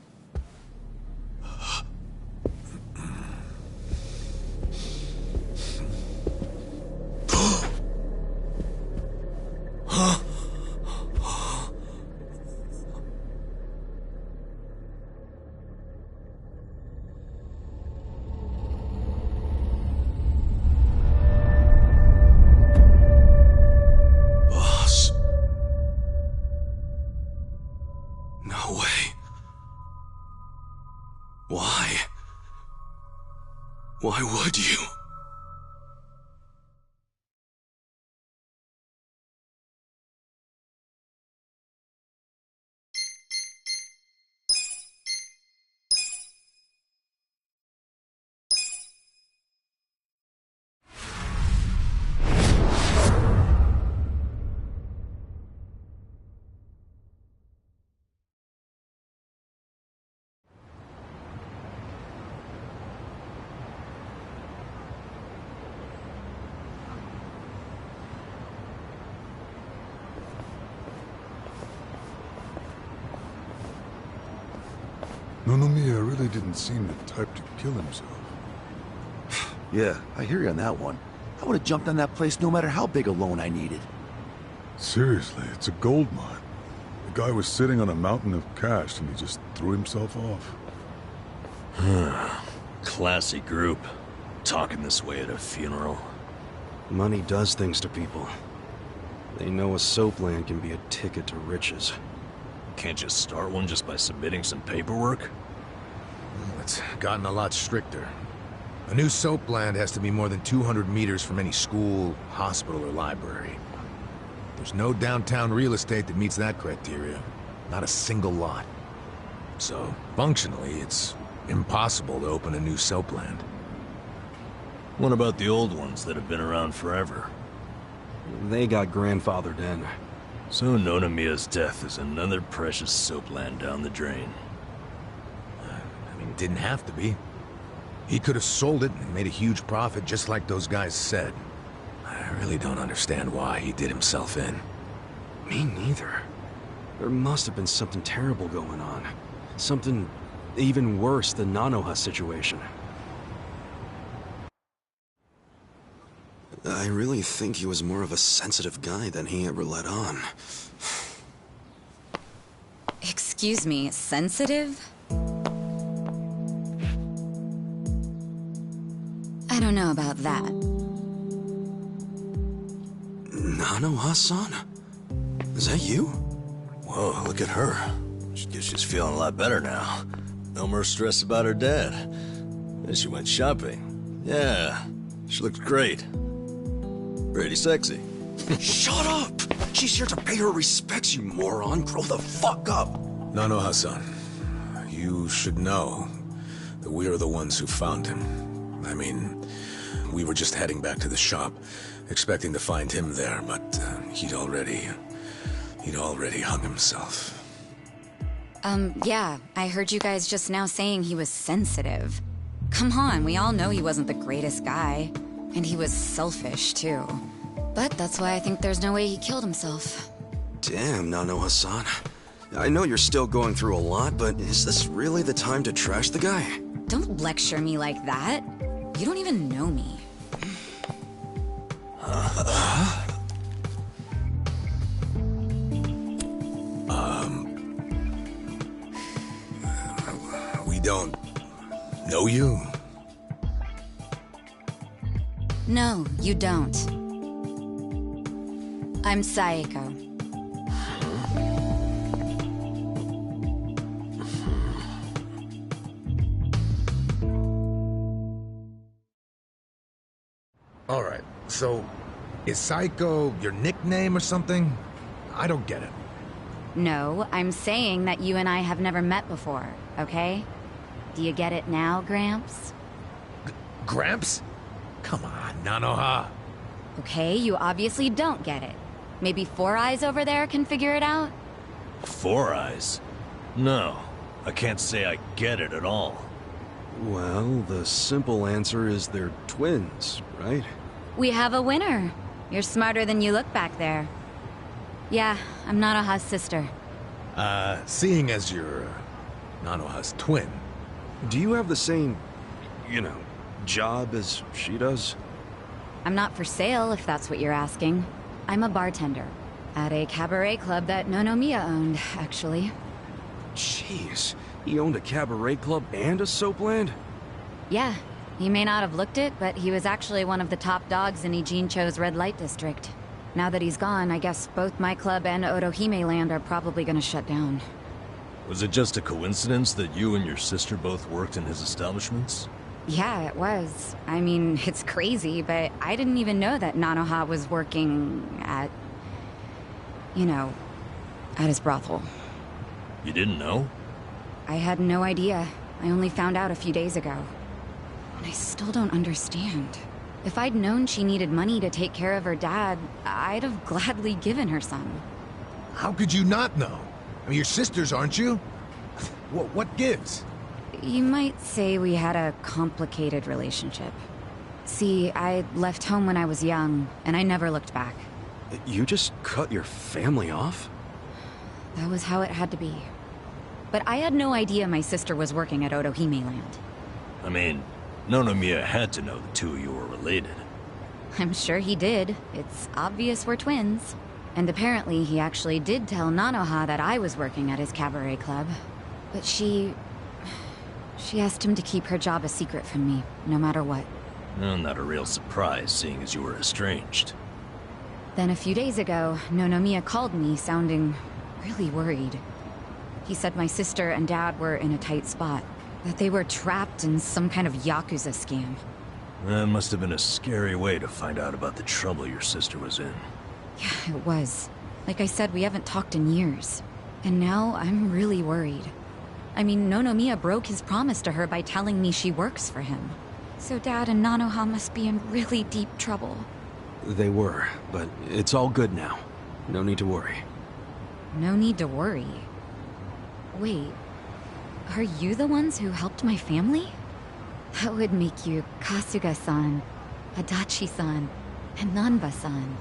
Why would you? Nonomiya really didn't seem the type to kill himself. Yeah, I hear you on that one. I would have jumped on that place no matter how big a loan I needed. Seriously, it's a gold mine. The guy was sitting on a mountain of cash and he just threw himself off. Classy group. Talking this way at a funeral. Money does things to people. They know a soapland can be a ticket to riches. Can't just start one just by submitting some paperwork? Well, it's gotten a lot stricter. A new soap land has to be more than 200 meters from any school, hospital, or library. There's no downtown real estate that meets that criteria. Not a single lot. So, functionally, it's impossible to open a new soap land. What about the old ones that have been around forever? They got grandfathered in. So Nonomiya's death is another precious soapland down the drain. I mean, it didn't have to be. He could have sold it and made a huge profit just like those guys said. I really don't understand why he did himself in. Me neither. There must have been something terrible going on. Something even worse than Nanoha's situation. I really think he was more of a sensitive guy than he ever let on. Excuse me, sensitive? I don't know about that. Nanoha-san? Is that you? Whoa, look at her. Guess she's feeling a lot better now. No more stress about her dad. And she went shopping. Yeah, she looked great. Pretty sexy. Shut up! She's here to pay her respects, you moron. Grow the fuck up! Nanoha-san, you should know that we are the ones who found him. I mean, we were just heading back to the shop, expecting to find him there, but he'd already hung himself. Yeah, I heard you guys just now saying he was sensitive. Come on, we all know he wasn't the greatest guy. And he was selfish, too. But that's why I think there's no way he killed himself. Damn, Nanoha-san. I know you're still going through a lot, but is this really the time to trash the guy? Don't lecture me like that. You don't even know me. We don't know you? No, you don't. I'm Saeko. Alright, so is Saeko your nickname or something? I don't get it. No, I'm saying that you and I have never met before, okay? Do you get it now, Gramps? Gramps? Come on, Nanoha. Okay, you obviously don't get it. Maybe Four Eyes over there can figure it out? Four Eyes? No, I can't say I get it at all. Well, the simple answer is they're twins, right? We have a winner. You're smarter than you look back there. Yeah, I'm Nanoha's sister. Seeing as you're Nanoha's twin, do you have the same, job as she does? I'm not for sale, if that's what you're asking. I'm a bartender. At a cabaret club that Nonomiya owned, actually. Jeez, he owned a cabaret club and a soapland? Yeah, he may not have looked it, but he was actually one of the top dogs in Ijincho's red light district. Now that he's gone, I guess both my club and Otohime Land are probably gonna shut down. Was it just a coincidence that you and your sister both worked in his establishments? Yeah, it was. I mean, it's crazy, but I didn't even know that Nanoha was working at... you know, at his brothel. You didn't know? I had no idea. I only found out a few days ago. And I still don't understand. If I'd known she needed money to take care of her dad, I'd have gladly given her some. How could you not know? I mean, you're sisters, aren't you? What gives? You might say we had a complicated relationship. See, I left home when I was young, and I never looked back. You just cut your family off? That was how it had to be. But I had no idea my sister was working at Otohime Land. I mean, Nonomiya had to know the two of you were related. I'm sure he did. It's obvious we're twins. And apparently he actually did tell Nanoha that I was working at his cabaret club. But she asked him to keep her job a secret from me, no matter what. Well, not a real surprise, seeing as you were estranged. Then a few days ago, Nonomiya called me, sounding really worried. He said my sister and dad were in a tight spot, that they were trapped in some kind of Yakuza scam. That must have been a scary way to find out about the trouble your sister was in. Yeah, it was. Like I said, we haven't talked in years. And now I'm really worried. I mean, Nonomiya broke his promise to her by telling me she works for him. So Dad and Nanoha must be in really deep trouble. They were, but it's all good now. No need to worry. No need to worry. Wait, are you the ones who helped my family? That would make you Kasuga-san, Adachi-san, and Nanba-san.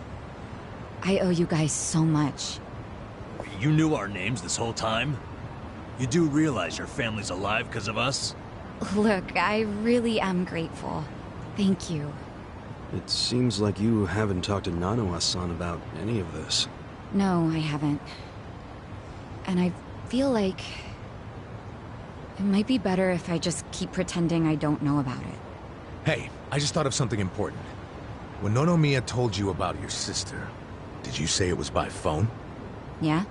I owe you guys so much. You knew our names this whole time? You do realize your family's alive because of us? Look, I really am grateful. Thank you. It seems like you haven't talked to Nanoha-san about any of this. No, I haven't. And I feel like... it might be better if I just keep pretending I don't know about it. Hey, I just thought of something important. When Nonomiya told you about your sister, did you say it was by phone? Yeah?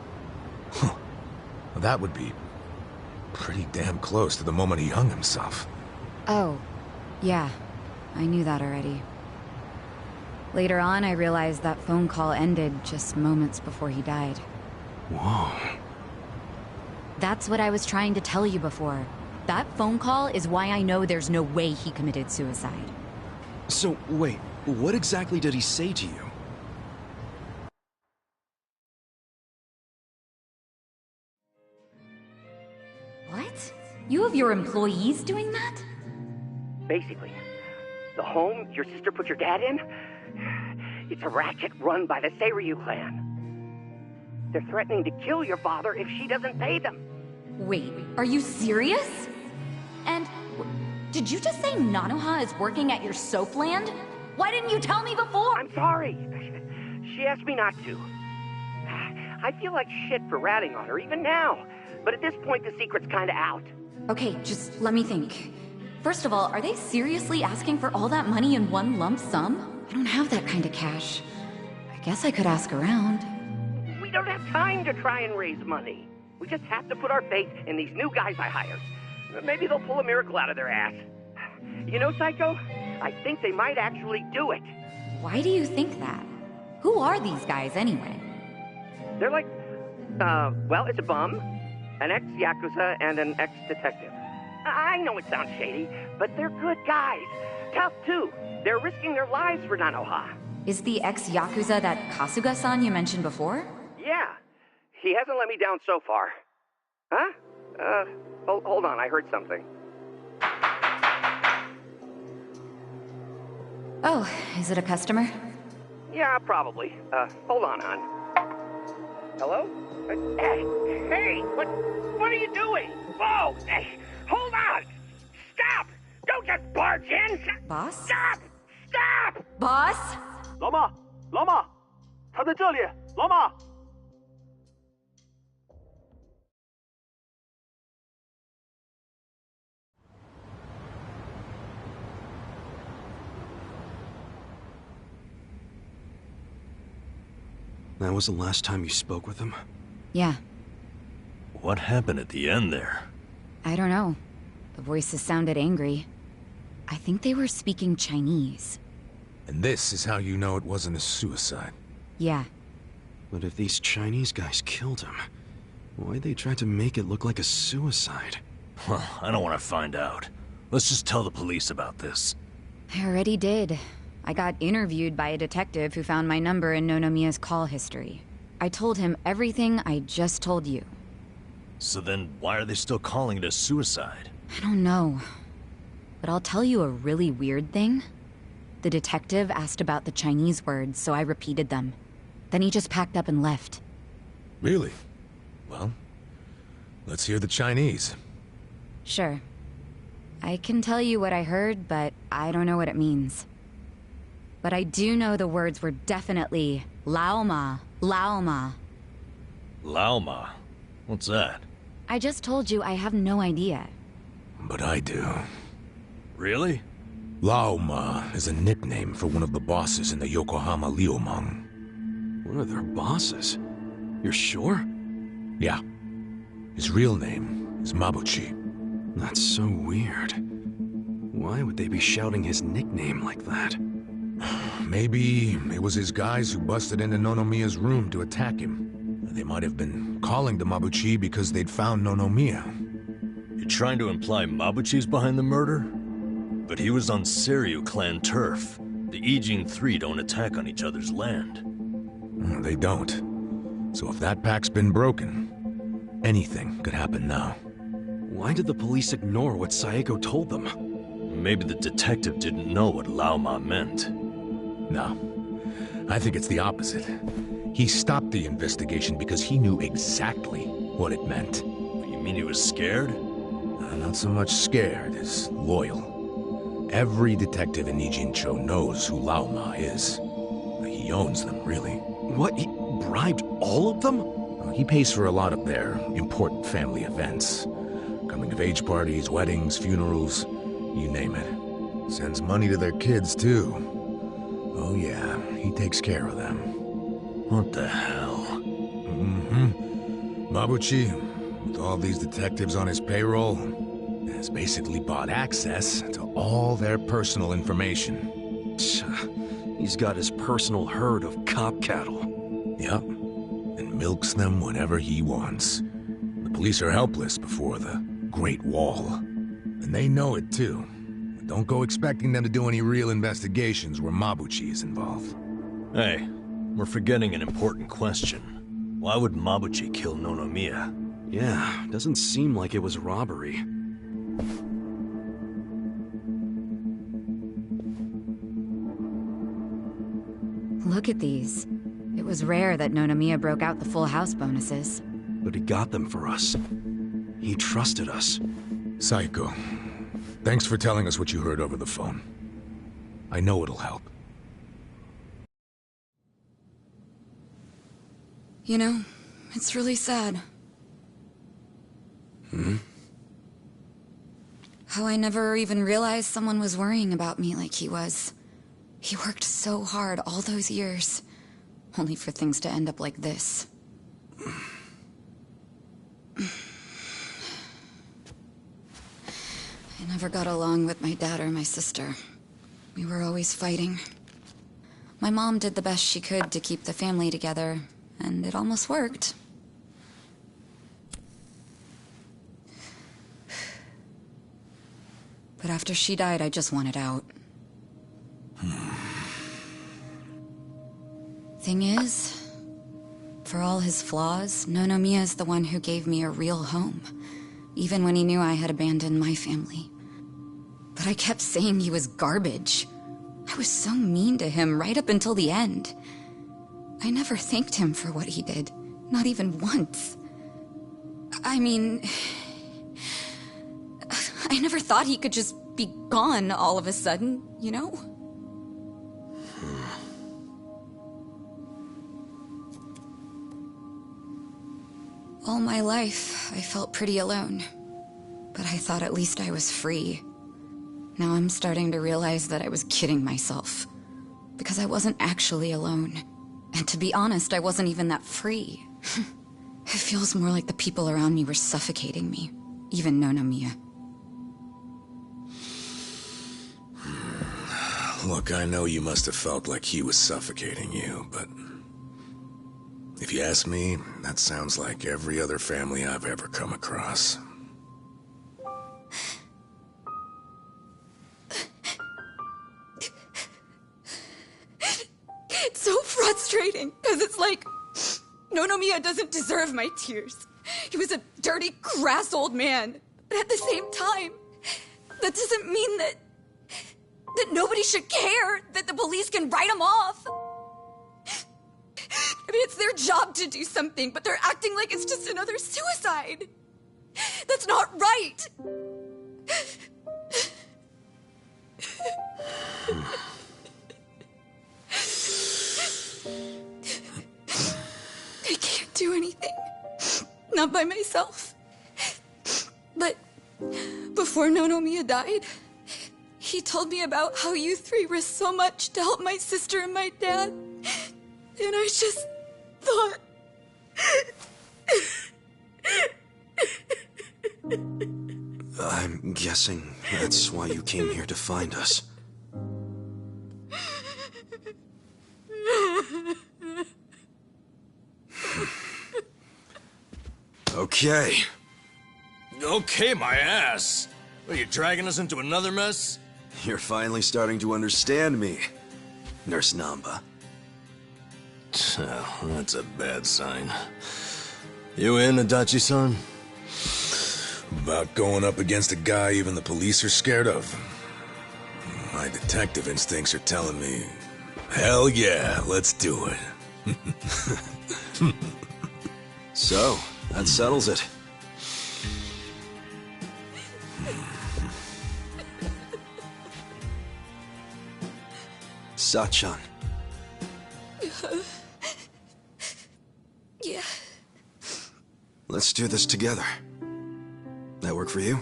Huh. Well, that would be pretty damn close to the moment he hung himself. Oh, yeah. I knew that already. Later on, I realized that phone call ended just moments before he died. Whoa. That's what I was trying to tell you before. That phone call is why I know there's no way he committed suicide. So, wait, what exactly did he say to you? What? You have your employees doing that? Basically, the home your sister put your dad in, it's a racket run by the Seiryu clan. They're threatening to kill your father if she doesn't pay them. Wait, are you serious? And did you just say Nanoha is working at your soap land? Why didn't you tell me before? I'm sorry. She asked me not to. I feel like shit for ratting on her, even now. But at this point, the secret's kinda out. Okay, just let me think. First of all, are they seriously asking for all that money in one lump sum? I don't have that kind of cash. I guess I could ask around. We don't have time to try and raise money. We just have to put our faith in these new guys I hired. Maybe they'll pull a miracle out of their ass. You know, Psycho? I think they might actually do it. Why do you think that? Who are these guys, anyway? They're like, well, it's a bum, an ex-Yakuza, and an ex-detective. I know it sounds shady, but they're good guys. Tough, too. They're risking their lives for Nanoha. Is the ex-Yakuza that Kasuga-san you mentioned before? Yeah. He hasn't let me down so far. Huh? Hold on, I heard something. Oh, is it a customer? Yeah, probably. Hold on, hon. Hello? Hey, what are you doing? Whoa! Hey, hold on! Stop! Don't just barge in! Boss? Stop! Stop! Boss? 老妈，老妈，他在这里，老妈。That was the last time you spoke with him? Yeah. What happened at the end there? I don't know. The voices sounded angry. I think they were speaking Chinese. And this is how you know it wasn't a suicide. Yeah. But if these Chinese guys killed him, why'd they try to make it look like a suicide? Well, I don't want to find out. Let's just tell the police about this. I already did. I got interviewed by a detective who found my number in Nonomiya's call history. I told him everything I just told you. So then, why are they still calling it a suicide? I don't know. But I'll tell you a really weird thing. The detective asked about the Chinese words, so I repeated them. Then he just packed up and left. Really? Well, let's hear the Chinese. Sure. I can tell you what I heard, but I don't know what it means. But I do know the words were definitely Laoma, Laoma. Laoma? What's that? I just told you I have no idea. But I do. Really? Laoma is a nickname for one of the bosses in the Yokohama Liumang. One of their bosses? You're sure? Yeah. His real name is Mabuchi. That's so weird. Why would they be shouting his nickname like that? Maybe it was his guys who busted into Nonomiya's room to attack him. They might have been calling to Mabuchi because they'd found Nonomiya. You're trying to imply Mabuchi's behind the murder? But he was on Seiryu clan turf. The Ijin Three don't attack on each other's land. They don't. So if that pact's been broken, anything could happen now. Why did the police ignore what Saeko told them? Maybe the detective didn't know what Laoma meant. No. I think it's the opposite. He stopped the investigation because he knew exactly what it meant. You mean he was scared? Not so much scared as loyal. Every detective in Nijincho knows who Laoma is. He owns them, really. What? He bribed all of them? He pays for a lot of their important family events. Coming-of-age parties, weddings, funerals, you name it. Sends money to their kids, too. Oh yeah, he takes care of them. What the hell? Mabuchi, with all these detectives on his payroll, has basically bought access to all their personal information. He's got his personal herd of cop cattle. Yep, and milks them whenever he wants. The police are helpless before the Great Wall. And they know it too. But don't go expecting them to do any real investigations where Mabuchi is involved. Hey, we're forgetting an important question. Why would Mabuchi kill Nonomiya? Yeah, doesn't seem like it was robbery. Look at these. It was rare that Nonomiya broke out the full house bonuses. But he got them for us. He trusted us. Saeko, thanks for telling us what you heard over the phone. I know it'll help. You know, it's really sad. How I never even realized someone was worrying about me like he was. He worked so hard all those years, only for things to end up like this. I never got along with my dad or my sister. We were always fighting. My mom did the best she could to keep the family together, and it almost worked. But after she died, I just wanted out. Thing is, for all his flaws, Nonomiya is the one who gave me a real home, even when he knew I had abandoned my family. But I kept saying he was garbage. I was so mean to him right up until the end. I never thanked him for what he did, not even once. I mean, I never thought he could just be gone all of a sudden, you know? All my life, I felt pretty alone. But I thought at least I was free. Now I'm starting to realize that I was kidding myself. Because I wasn't actually alone. And to be honest, I wasn't even that free. It feels more like the people around me were suffocating me. Even Nonomiya. Look, I know you must have felt like he was suffocating you, but... if you ask me, that sounds like every other family I've ever come across. It's so frustrating, because it's like... Nonomiya doesn't deserve my tears. He was a dirty, crass old man. But at the same time, that doesn't mean that nobody should care, that the police can write him off. I mean, it's their job to do something, but they're acting like it's just another suicide. That's not right. I can't do anything. Not by myself. But before Nonomiya died, he told me about how you three risked so much to help my sister and my dad. And I just thought... I'm guessing that's why you came here to find us. Okay. Okay, my ass. Are you dragging us into another mess? You're finally starting to understand me, Nurse Namba. Oh, that's a bad sign. You in, Adachi-san? About going up against a guy even the police are scared of. My detective instincts are telling me, hell yeah, let's do it. So, that settles it. Sachan. Yeah. Let's do this together. That work for you?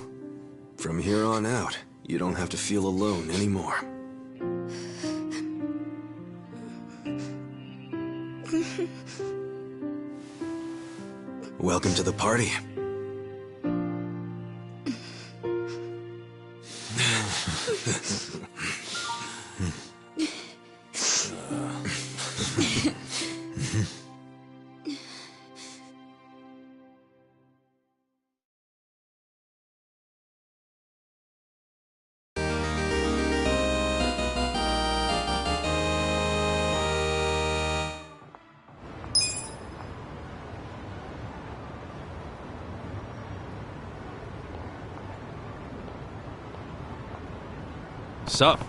From here on out, you don't have to feel alone anymore. Welcome to the party. Sup?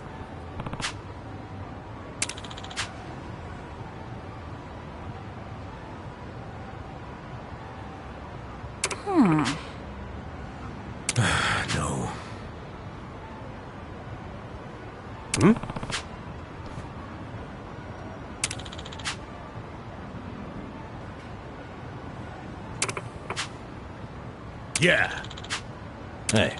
No. Hmm? Yeah. Hey.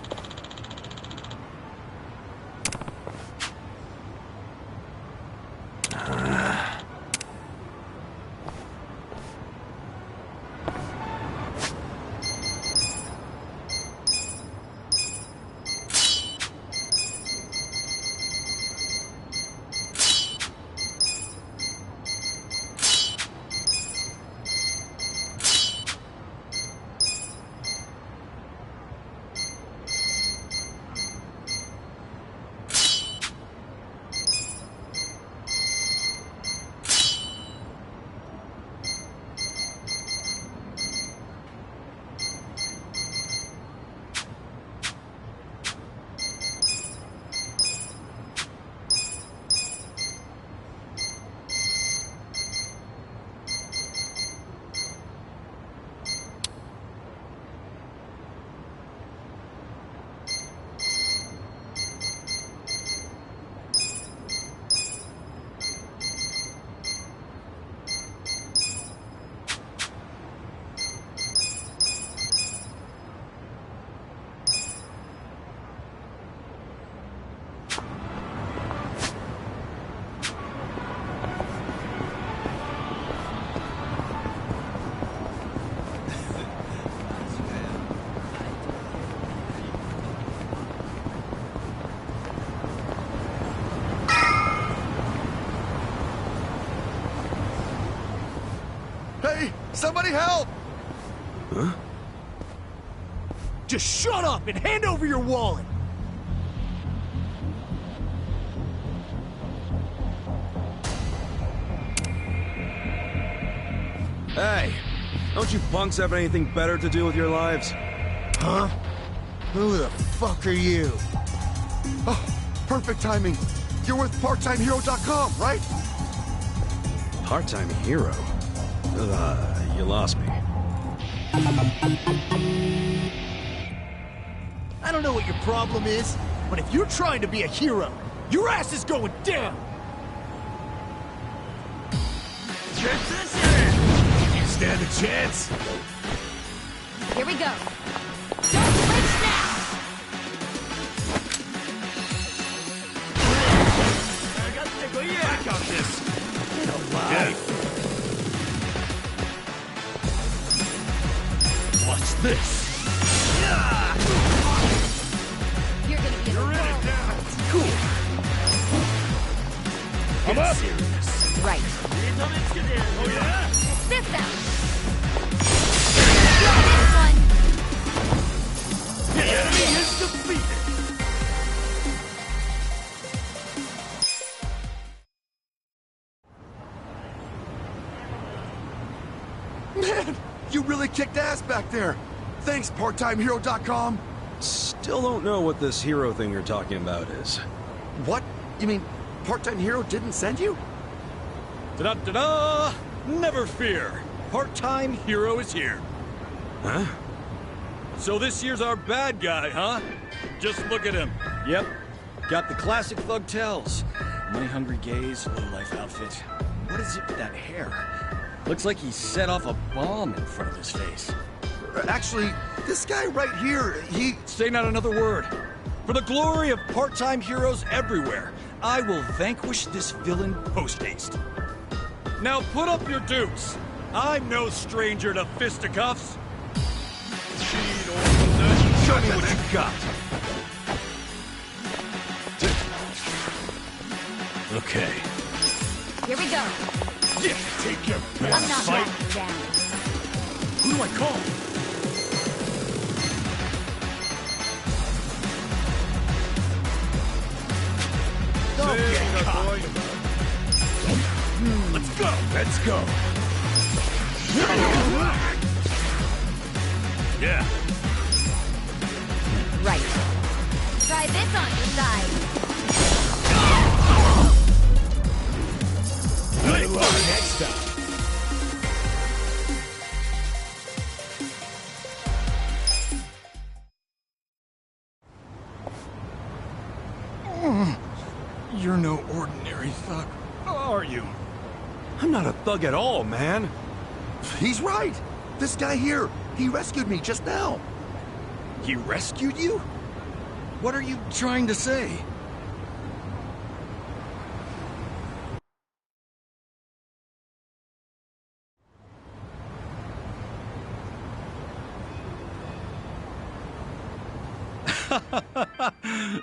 Hey, somebody help! Huh? Just shut up and hand over your wallet! Hey, don't you punks have anything better to do with your lives? Huh? Who the fuck are you? Oh, perfect timing. You're with PartTimeHero.com, right? Part-time hero? You lost me. I don't know what your problem is, but if you're trying to be a hero, your ass is going down! Transition! You stand a chance? Here we go. Don't flinch now! Back on this! Get alive! Watch this! You're gonna be in it now. Cool! I'm up! Serious. Right. Oh yeah? This out. Try this one. The enemy is defeated! Man, you really kicked ass back there. Thanks, PartTimeHero.com. Still don't know what this hero thing you're talking about is. What? You mean Part-Time Hero didn't send you? Ta-da-da-da! Never fear. Part-time hero is here. Huh? So this year's our bad guy, huh? Just look at him. Yep. Got the classic thug tells. Money-hungry gaze, low-life outfit. What is it with that hair? Looks like he set off a bomb in front of his face. Actually, this guy right here, he... Say not another word. For the glory of part-time heroes everywhere, I will vanquish this villain post-haste. Now put up your dukes. I'm no stranger to fisticuffs. Show me what you got! Okay. Here we go. Yeah, take your I'm best not fight! backing down. Who do I call? Don't get caught. Let's go! Let's go! Yeah. Right. Try this on your side. Good luck next time. You're no ordinary thug, are you? I'm not a thug at all, man. He's right. This guy here, he rescued me just now. He rescued you? What are you trying to say?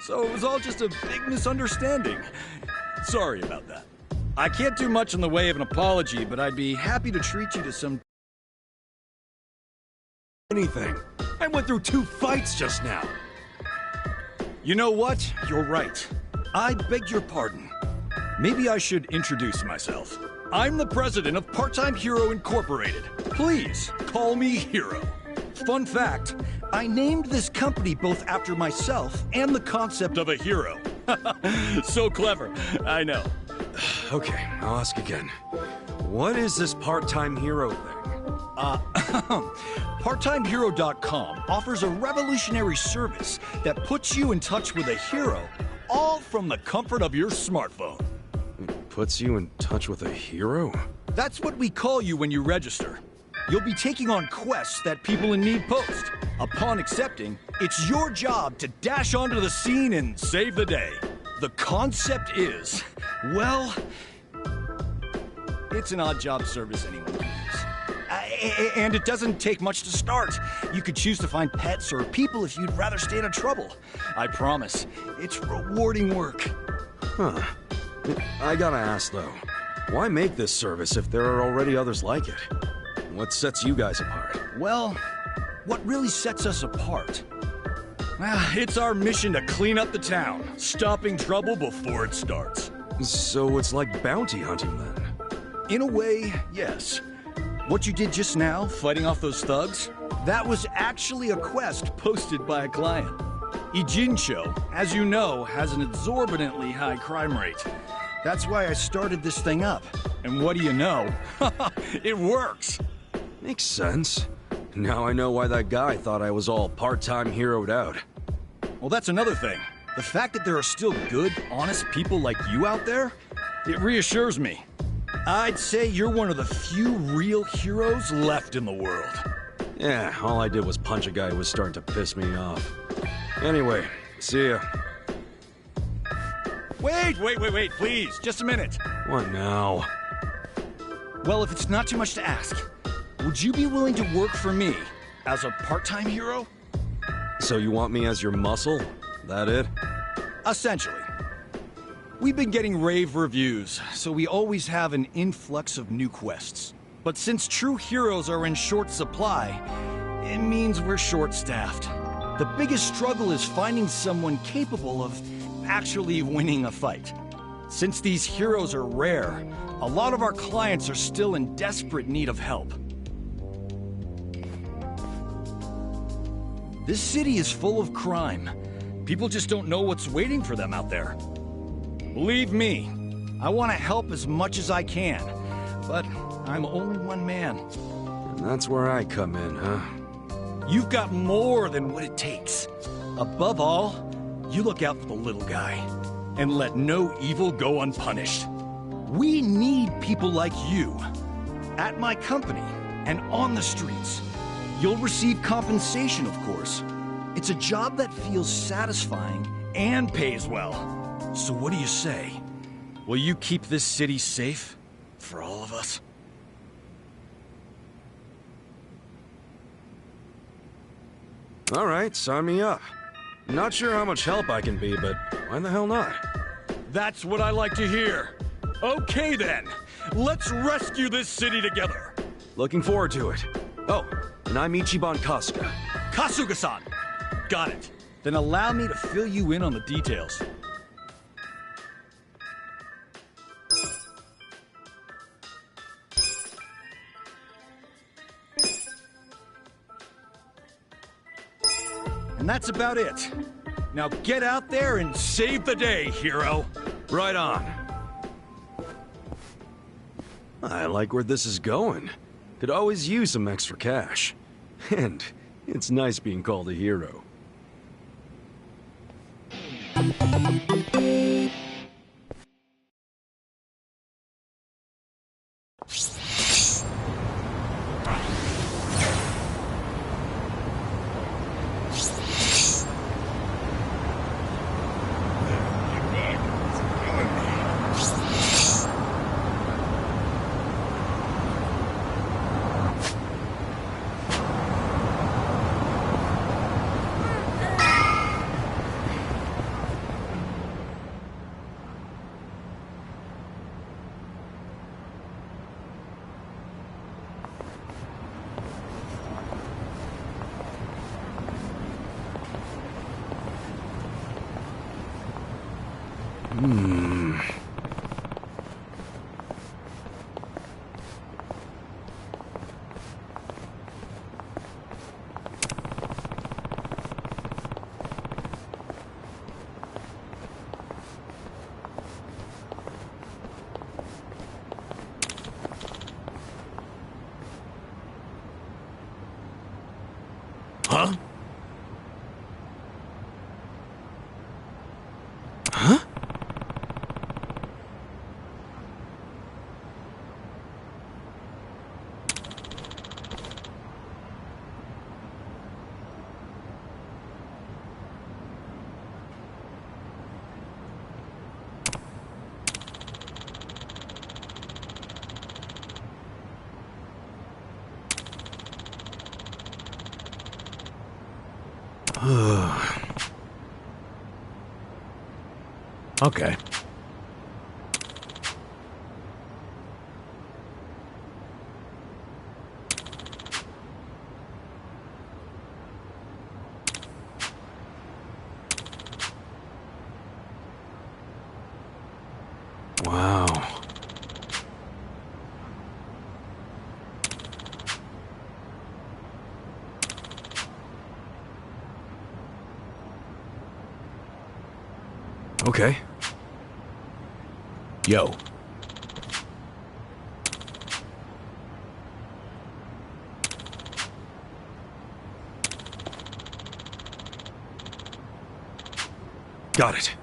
So it was all just a big misunderstanding. Sorry about that. I can't do much in the way of an apology, but I'd be happy to treat you to some... Anything. I went through 2 fights just now. You know what? You're right. I beg your pardon. Maybe I should introduce myself. I'm the president of Part-Time Hero Incorporated. Please, call me Hero. Fun fact, I named this company both after myself and the concept of a hero. So clever, I know. Okay, I'll ask again. What is this part-time hero thing? PartTimeHero.com offers a revolutionary service that puts you in touch with a hero, all from the comfort of your smartphone. Puts you in touch with a hero? That's what we call you when you register. You'll be taking on quests that people in need post. Upon accepting, it's your job to dash onto the scene and save the day. The concept is, well, it's an odd job service anyone can use. And it doesn't take much to start. You could choose to find pets or people if you'd rather stay out of trouble. I promise, it's rewarding work. Huh. I gotta ask, though, why make this service if there are already others like it? What sets you guys apart? Well, what really sets us apart? It's our mission to clean up the town, stopping trouble before it starts. So it's like bounty hunting then? In a way, yes. What you did just now, fighting off those thugs, that was actually a quest posted by a client. Ijincho, as you know, has an exorbitantly high crime rate. That's why I started this thing up. And what do you know? It works! Makes sense. Now I know why that guy thought I was all part-time heroed out. Well, that's another thing. The fact that there are still good, honest people like you out there, it reassures me. I'd say you're one of the few real heroes left in the world. Yeah, all I did was punch a guy who was starting to piss me off. Anyway, see ya. Wait, please, just a minute. What now? Well, if it's not too much to ask, would you be willing to work for me as a part-time hero? So you want me as your muscle? That it? Essentially. We've been getting rave reviews, so we always have an influx of new quests. But since true heroes are in short supply, it means we're short-staffed. The biggest struggle is finding someone capable of actually winning a fight. Since these heroes are rare, a lot of our clients are still in desperate need of help. This city is full of crime. People just don't know what's waiting for them out there. Believe me, I want to help as much as I can, but I'm only one man. And that's where I come in, huh? You've got more than what it takes. Above all, you look out for the little guy, and let no evil go unpunished. We need people like you. At my company, and on the streets. You'll receive compensation, of course. It's a job that feels satisfying and pays well. So what do you say? Will you keep this city safe for all of us? All right, sign me up. Not sure how much help I can be, but why the hell not? That's what I like to hear. Okay then, let's rescue this city together. Looking forward to it. Oh, and I'm Ichiban Kasuga. Kasuga-san! Got it. Then allow me to fill you in on the details. And that's about it. Now get out there and save the day, hero. Right on. I like where this is going. Could always use some extra cash. And it's nice being called a hero. Huh? Huh? Okay. Okay. Yo. Got it.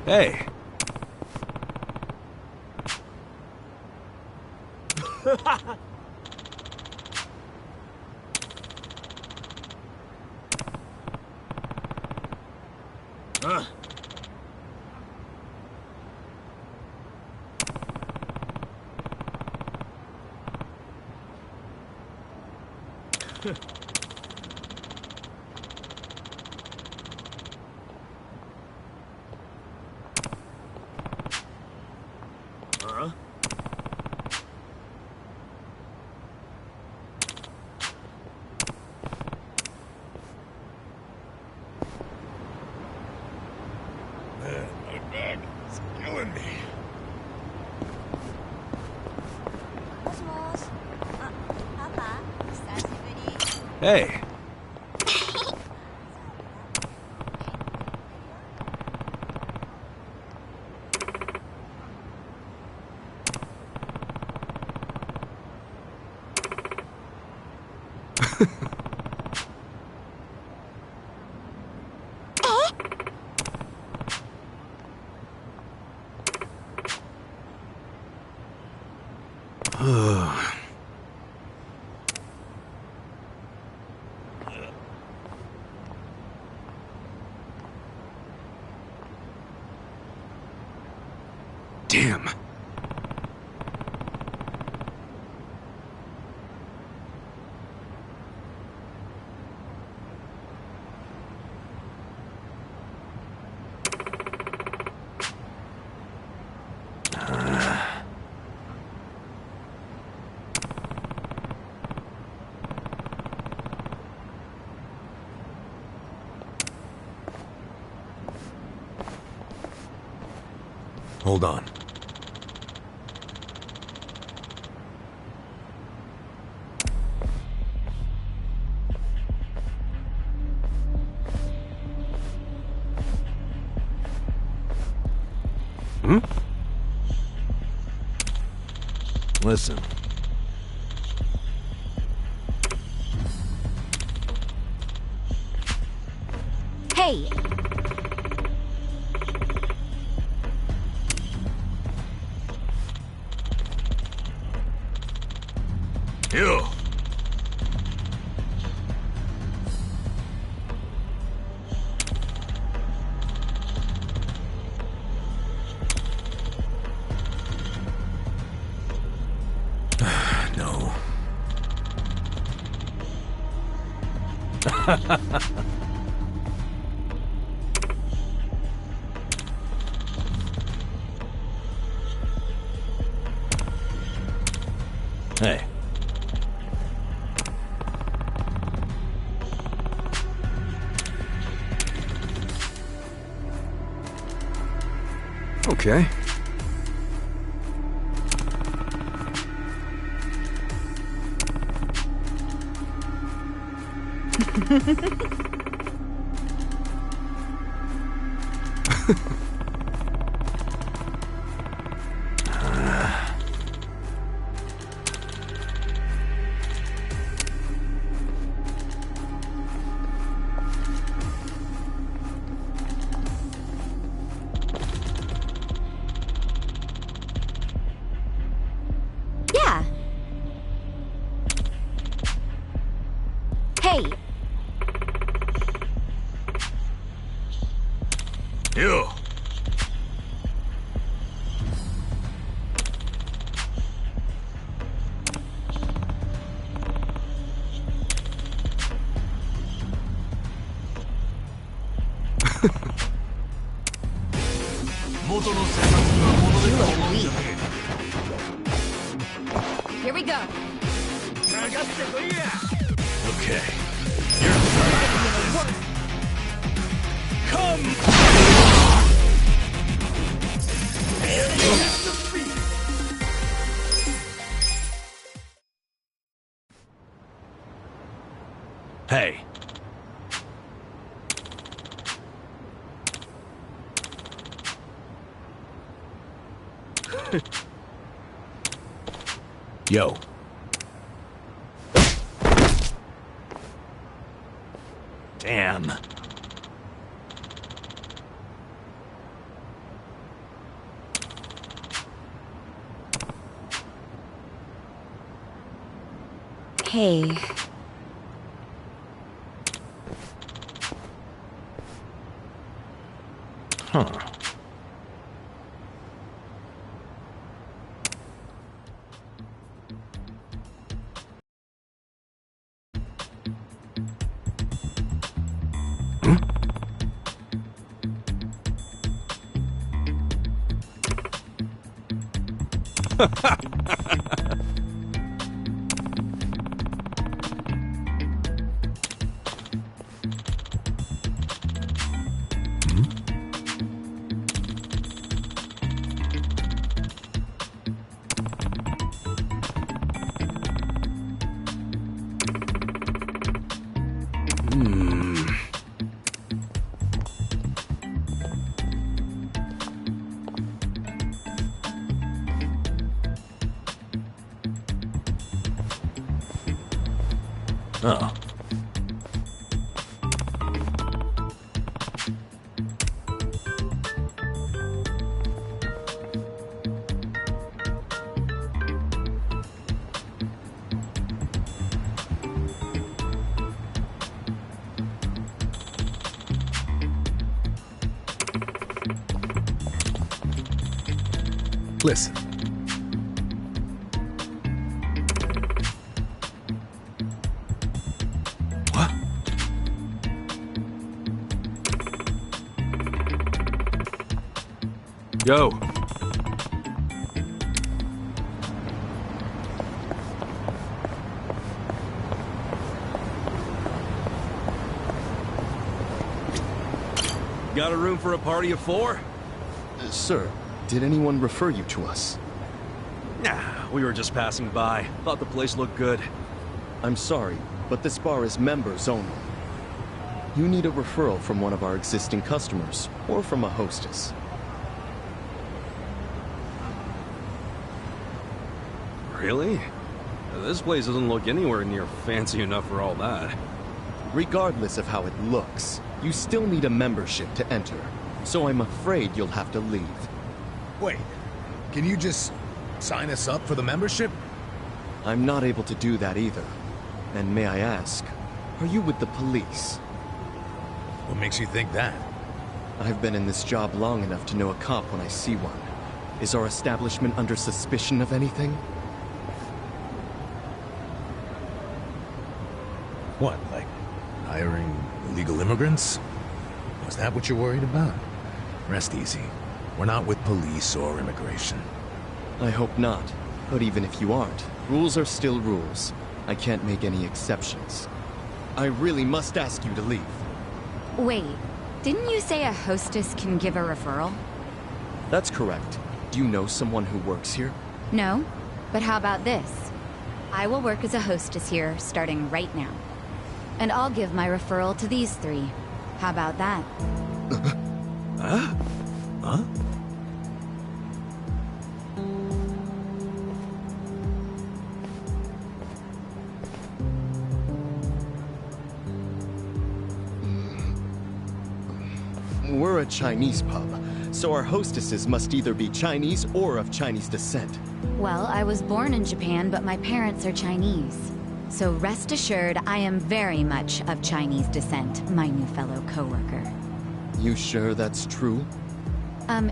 Hey. Man, my back is killing me. Hey. Damn. Hold on. Hmm? Listen. Hey! You! No. Hey. Okay. Yeah. You. Here we go. Okay. Come! Hey. Yo. Damn. Hey. Huh. Oh. Listen. What? Yo. Got a room for a party of 4? Sir, did anyone refer you to us? Nah, we were just passing by. Thought the place looked good. I'm sorry, but this bar is members only. You need a referral from one of our existing customers, or from a hostess. Really? This place doesn't look anywhere near fancy enough for all that. Regardless of how it looks, you still need a membership to enter, so I'm afraid you'll have to leave. Wait, can you just sign us up for the membership? I'm not able to do that either. And may I ask, are you with the police? What makes you think that? I've been in this job long enough to know a cop when I see one. Is our establishment under suspicion of anything? What, like hiring illegal immigrants? Was that what you're worried about? Rest easy. We're not with police or immigration. I hope not. But even if you aren't, rules are still rules. I can't make any exceptions. I really must ask you to leave. Wait, didn't you say a hostess can give a referral? That's correct. Do you know someone who works here? No, but how about this? I will work as a hostess here, starting right now. And I'll give my referral to these 3. How about that? Huh? Huh? We're a Chinese pub, so our hostesses must either be Chinese or of Chinese descent. Well, I was born in Japan, but my parents are Chinese. So rest assured, I am very much of Chinese descent, my new fellow coworker. You sure that's true?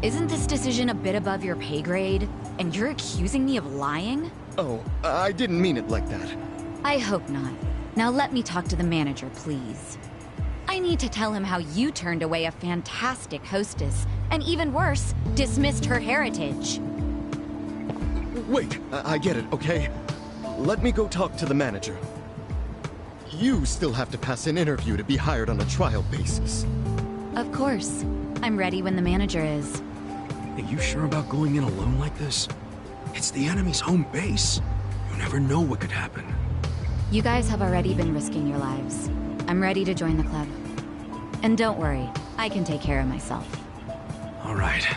Isn't this decision a bit above your pay grade? And you're accusing me of lying? Oh, I didn't mean it like that. I hope not. Now let me talk to the manager, please. I need to tell him how you turned away a fantastic hostess, and even worse, dismissed her heritage. Wait, I get it, okay? Let me go talk to the manager. You still have to pass an interview to be hired on a trial basis. Of course. I'm ready when the manager is. Are you sure about going in alone like this? It's the enemy's home base. You never know what could happen. You guys have already been risking your lives. I'm ready to join the club. And don't worry, I can take care of myself. All right.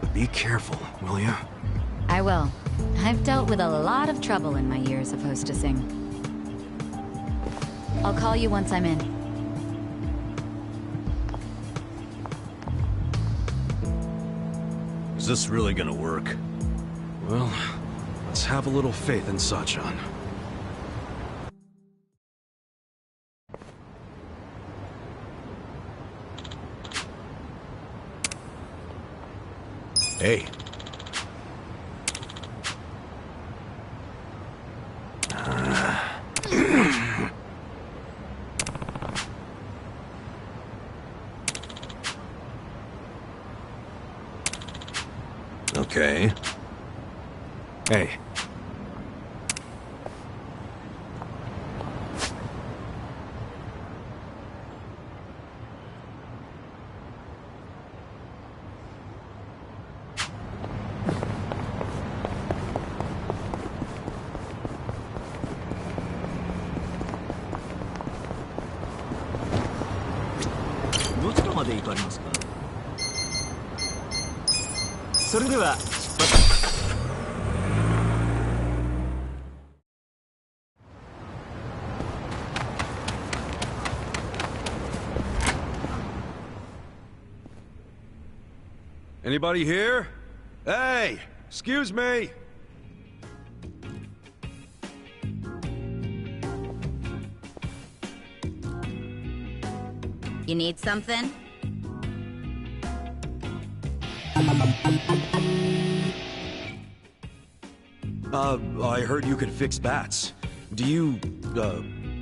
But be careful, will ya? I will. I've dealt with a lot of trouble in my years of hostessing. I'll call you once I'm in. Is this really gonna work? Well, let's have a little faith in Sachan. Hey. Okay. Hey. Anybody here? Hey, excuse me. You need something? I heard you could fix bats. Do you,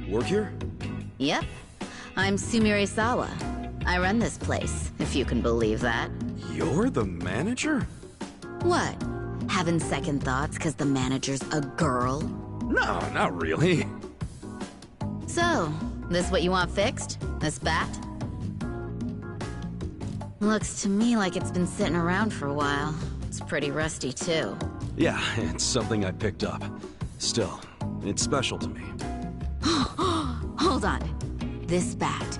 work here? Yep. I'm Sumire-sawa. I run this place, if you can believe that. You're the manager? What? Having second thoughts because the manager's a girl? No, not really. So, this what you want fixed? This bat? Looks to me like it's been sitting around for a while. It's pretty rusty, too. Yeah, it's something I picked up. Still, it's special to me. Hold on. This bat.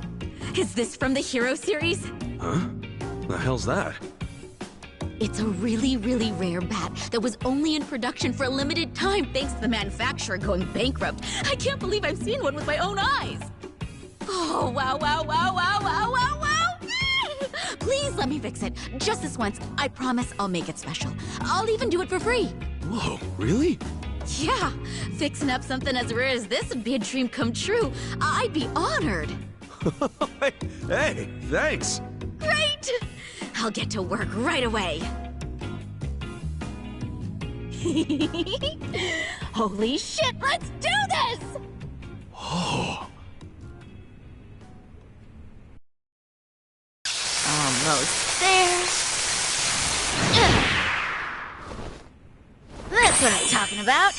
Is this from the Hero series? Huh? The hell's that? It's a really, really rare bat that was only in production for a limited time thanks to the manufacturer going bankrupt. I can't believe I've seen one with my own eyes. Oh, wow, wow, wow, wow, wow, wow, wow. Please let me fix it. Just this once. I promise I'll make it special. I'll even do it for free. Whoa, really? Yeah. Fixing up something as rare as this would be a dream come true. I'd be honored. Hey, thanks. Great! I'll get to work right away. Holy shit, let's do this! Oh. Almost there. Ugh. That's what I'm talking about.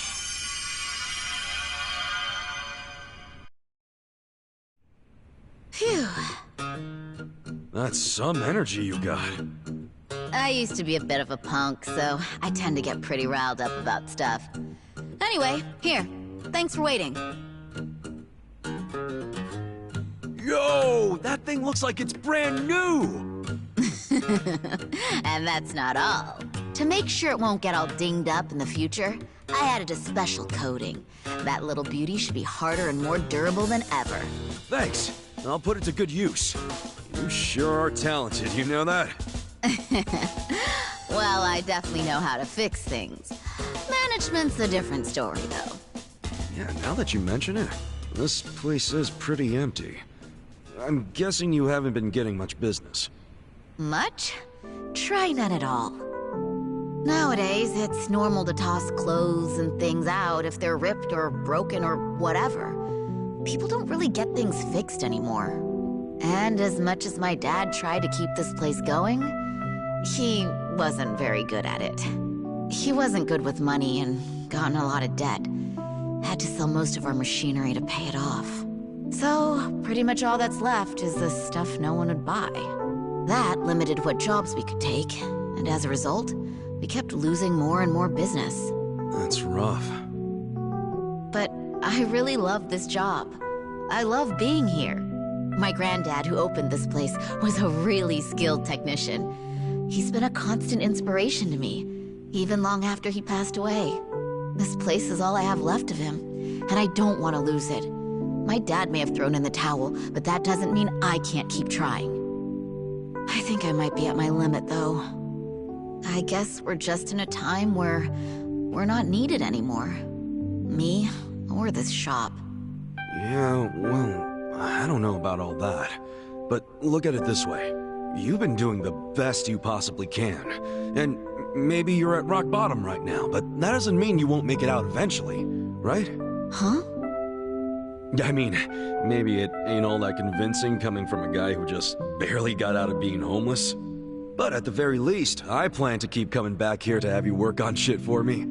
Phew. That's some energy you got. I used to be a bit of a punk, so I tend to get pretty riled up about stuff. Anyway, here. Thanks for waiting. Yo, that thing looks like it's brand new! And that's not all. To make sure it won't get all dinged up in the future, I added a special coating. That little beauty should be harder and more durable than ever. Thanks. I'll put it to good use. You sure are talented, you know that? Well, I definitely know how to fix things. Management's a different story, though. Yeah, now that you mention it, this place is pretty empty. I'm guessing you haven't been getting much business. Much? Try none at all. Nowadays, it's normal to toss clothes and things out if they're ripped or broken or whatever. People don't really get things fixed anymore. And as much as my dad tried to keep this place going, he wasn't very good at it. He wasn't good with money and got in a lot of debt. Had to sell most of our machinery to pay it off. So, pretty much all that's left is the stuff no one would buy. That limited what jobs we could take, and as a result, we kept losing more and more business. That's rough. But I really love this job. I love being here. My granddad, who opened this place, was a really skilled technician. He's been a constant inspiration to me, even long after he passed away. This place is all I have left of him, and I don't want to lose it. My dad may have thrown in the towel, but that doesn't mean I can't keep trying. I think I might be at my limit, though. I guess we're just in a time where we're not needed anymore. Me, or this shop. Yeah, well, I don't know about all that. But look at it this way. You've been doing the best you possibly can. And maybe you're at rock bottom right now, but that doesn't mean you won't make it out eventually, right? Huh? I mean, maybe it ain't all that convincing coming from a guy who just barely got out of being homeless. But at the very least, I plan to keep coming back here to have you work on shit for me.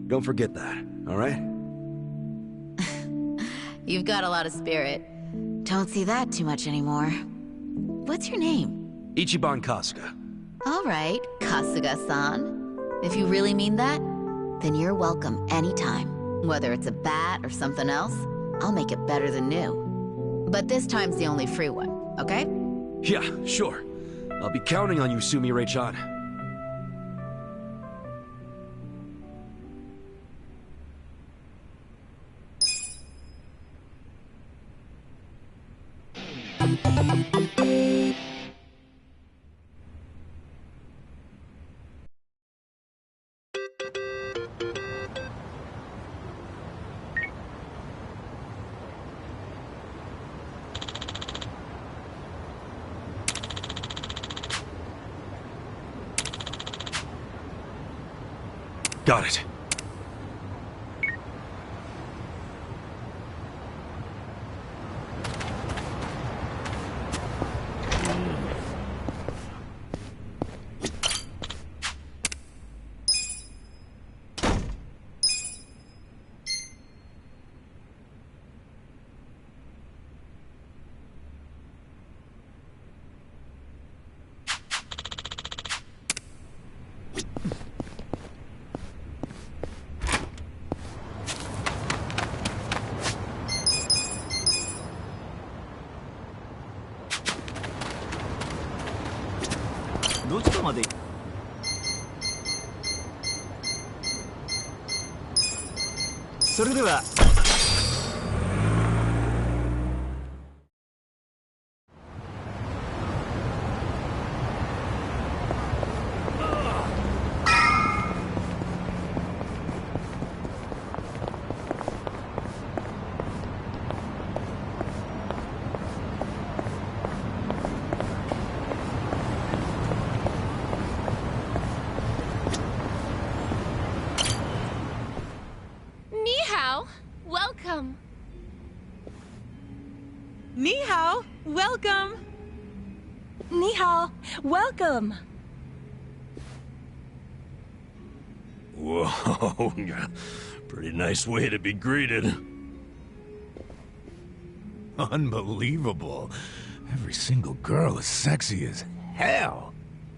Don't forget that, alright? You've got a lot of spirit. Don't see that too much anymore. What's your name? Ichiban Kasuga. Alright, Kasuga-san. If you really mean that, then you're welcome anytime. Whether it's a bat or something else, I'll make it better than new. But this time's the only free one, okay? Yeah, sure. I'll be counting on you, Sumire-chan. Got it. Welcome. Ni hao, welcome. Ni hao, welcome. Whoa, pretty nice way to be greeted. Unbelievable. Every single girl is sexy as hell.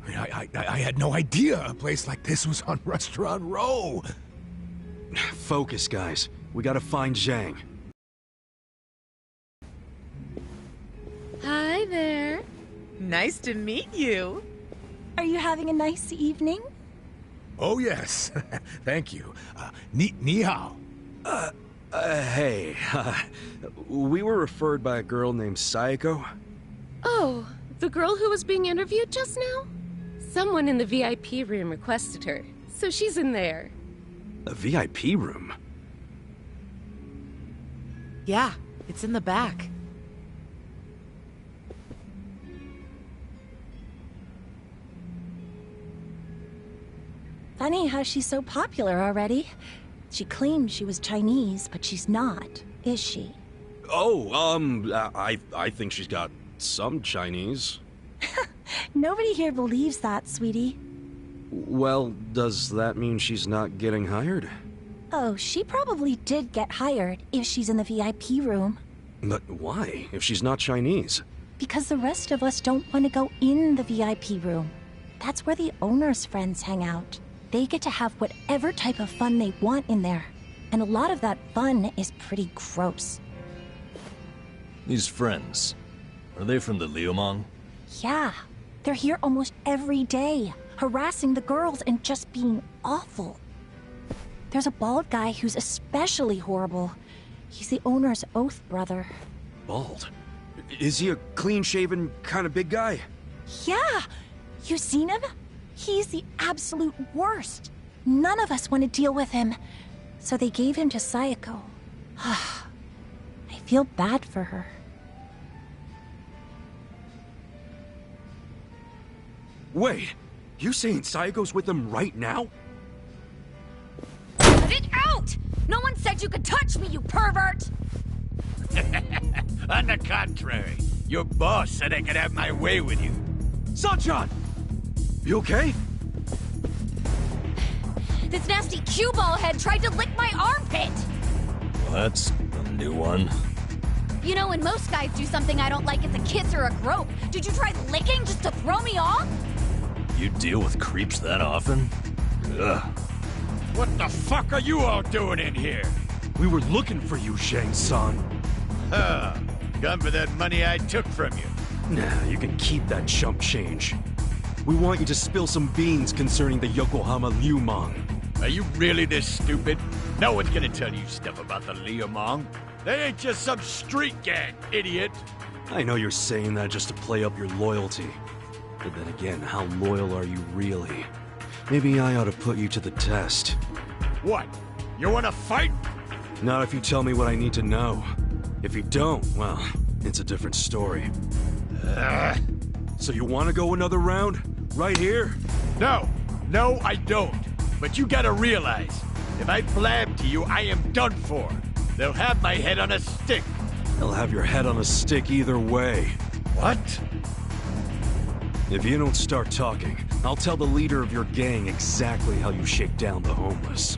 I had no idea a place like this was on Restaurant Row. Focus, guys. We gotta find Zhang. Hi there. Nice to meet you. Are you having a nice evening? Oh, yes. Thank you. Ni hao. Hey. We were referred by a girl named Sayako. Oh, the girl who was being interviewed just now? Someone in the VIP room requested her, so she's in there. A VIP room? Yeah, it's in the back. Funny how she's so popular already. She claimed she was Chinese, but she's not, is she? Oh, I think she's got some Chinese. Nobody here believes that, sweetie. Well, does that mean she's not getting hired? Oh, she probably did get hired if she's in the VIP room. But why, if she's not Chinese? Because the rest of us don't want to go in the VIP room. That's where the owner's friends hang out. They get to have whatever type of fun they want in there. And a lot of that fun is pretty gross. These friends, are they from the Liumang? Yeah, they're here almost every day, harassing the girls and just being awful. There's a bald guy who's especially horrible. He's the owner's oath brother. Bald? Is he a clean-shaven, kind of big guy? Yeah! You seen him? He's the absolute worst. None of us want to deal with him. So they gave him to Sayako. I feel bad for her. Wait, you saying Sayako's with them right now? Cut it out! No one said you could touch me, you pervert! On the contrary, your boss said I could have my way with you. Sunshine! You okay? This nasty cue ball head tried to lick my armpit! Well, that's a new one. You know, when most guys do something I don't like, it's a kiss or a grope. Did you try licking just to throw me off? You deal with creeps that often? Ugh. What the fuck are you all doing in here? We were looking for you, Shang-san. Come for that money I took from you. Nah, you can keep that chump change. We want you to spill some beans concerning the Yokohama Liumang. Are you really this stupid? No one's gonna tell you stuff about the Liumang. They ain't just some street gang, idiot. I know you're saying that just to play up your loyalty. But then again, how loyal are you really? Maybe I ought to put you to the test. What? You wanna fight? Not if you tell me what I need to know. If you don't, well, it's a different story. So you want to go another round? Right here? No, I don't. But you gotta realize, if I blab to you, I am done for. They'll have my head on a stick. They'll have your head on a stick either way. What? If you don't start talking, I'll tell the leader of your gang exactly how you shake down the homeless.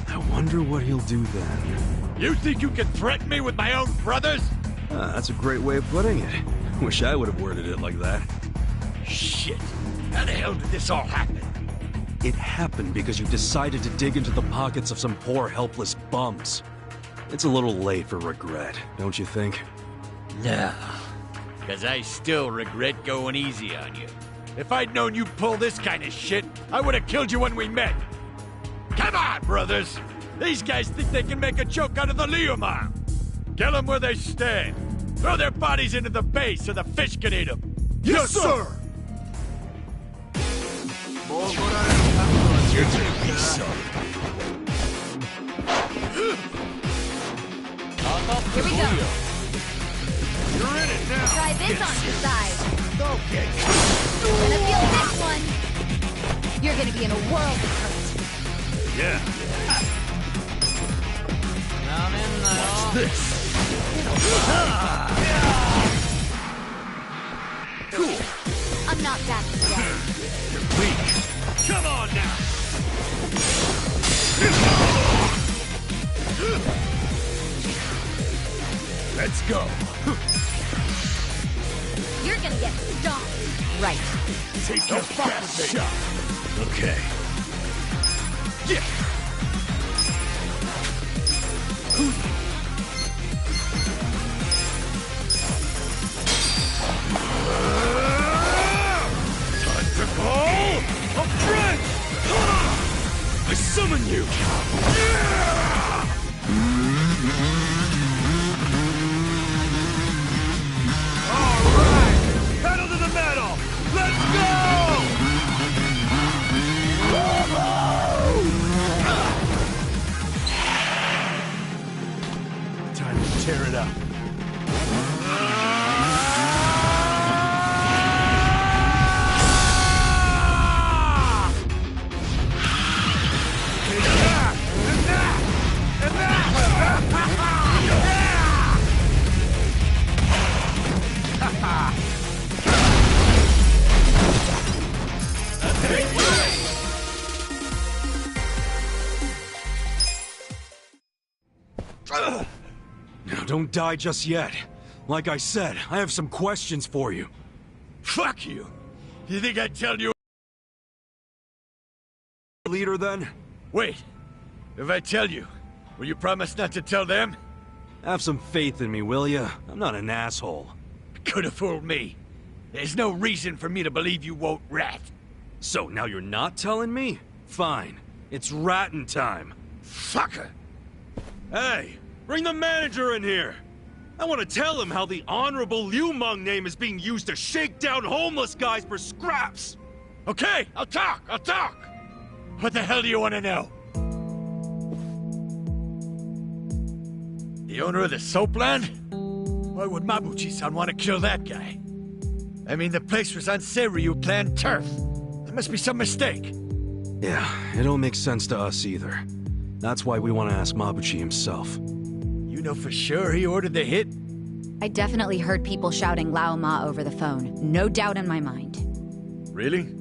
I wonder what he'll do then. You think you can threaten me with my own brothers? That's a great way of putting it. Wish I would have worded it like that. Shit. How the hell did this all happen? It happened because you decided to dig into the pockets of some poor, helpless bums. It's a little late for regret, don't you think? Nah. Because I still regret going easy on you. If I'd known you'd pull this kind of shit, I would have killed you when we met. Come on, brothers! These guys think they can make a joke out of the Liumang. Kill them where they stand. Throw their bodies into the bay so the fish can eat them. Yes, sir! You're gonna be sorry. Here we go. You're in it now. Try this on your side. Okay. Gonna feel this one. You're gonna be in a world of hurt. Yeah. Watch this. Cool. I'm not that yet. You're weak. Come on now. Let's go. You're gonna get stomped. Right. Take your best shot. Okay. Yeah. Time to call a friend. I summon you. All right, pedal to the metal. Let's go. Time to tear it up. don't die just yet. Like I said, I have some questions for you. Fuck you! You think I'd tell you? Leader, then? Wait. If I tell you, will you promise not to tell them? Have some faith in me, will ya? I'm not an asshole. Could have fooled me. There's no reason for me to believe you won't rat. So now you're not telling me? Fine. It's ratting time. Fucker! Hey, bring the manager in here! I want to tell him how the Honorable Liu Meng name is being used to shake down homeless guys for scraps! Okay, I'll talk! What the hell do you want to know? The owner of the soapland? Why would Mabuchi-san want to kill that guy? I mean, the place was on Seiryu clan turf. There must be some mistake. Yeah, it don't make sense to us either. That's why we want to ask Mabuchi himself. You know for sure he ordered the hit? I definitely heard people shouting Lao Ma over the phone. No doubt in my mind. Really?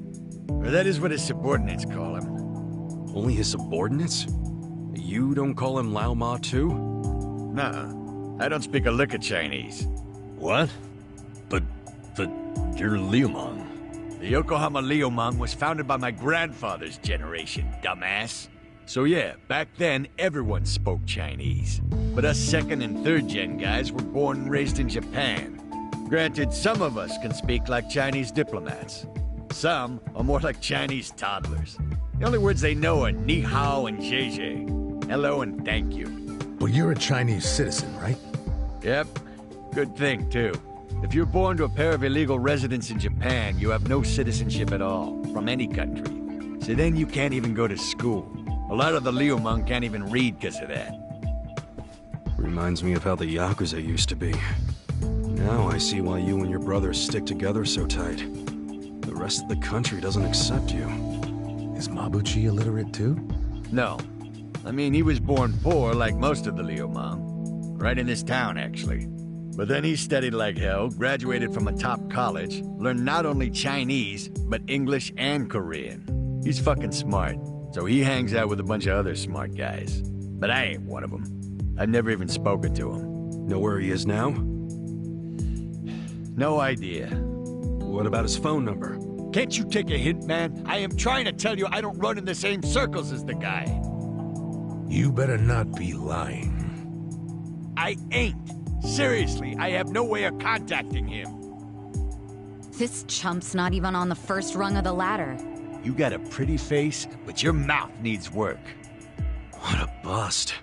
Or that is what his subordinates call him. Only his subordinates? You don't call him Lao Ma too? Nah, I don't speak a lick of Chinese. What? But you're Liu Meng. The Yokohama Liu Meng was founded by my grandfather's generation, dumbass. So yeah, back then everyone spoke Chinese. But us second and third gen guys were born and raised in Japan. Granted, some of us can speak like Chinese diplomats. Some are more like Chinese toddlers. The only words they know are ni hao and zhe. Hello and thank you. But you're a Chinese citizen, right? Yep. Good thing, too. If you're born to a pair of illegal residents in Japan, you have no citizenship at all, from any country. So then you can't even go to school. A lot of the Liu Meng can't even read because of that. Reminds me of how the Yakuza used to be. Now I see why you and your brothers stick together so tight. The rest of the country doesn't accept you. Is Mabuchi illiterate too? No. I mean, he was born poor like most of the Liu Meng. Right in this town, actually. But then he studied like hell, graduated from a top college, learned not only Chinese, but English and Korean. He's fucking smart, so he hangs out with a bunch of other smart guys. But I ain't one of them. I've never even spoken to him. Know where he is now? No idea. What about his phone number? Can't you take a hint, man? I am trying to tell you I don't run in the same circles as the guy. You better not be lying. I ain't. Seriously, I have no way of contacting him. This chump's not even on the first rung of the ladder. You got a pretty face, but your mouth needs work. What a bust.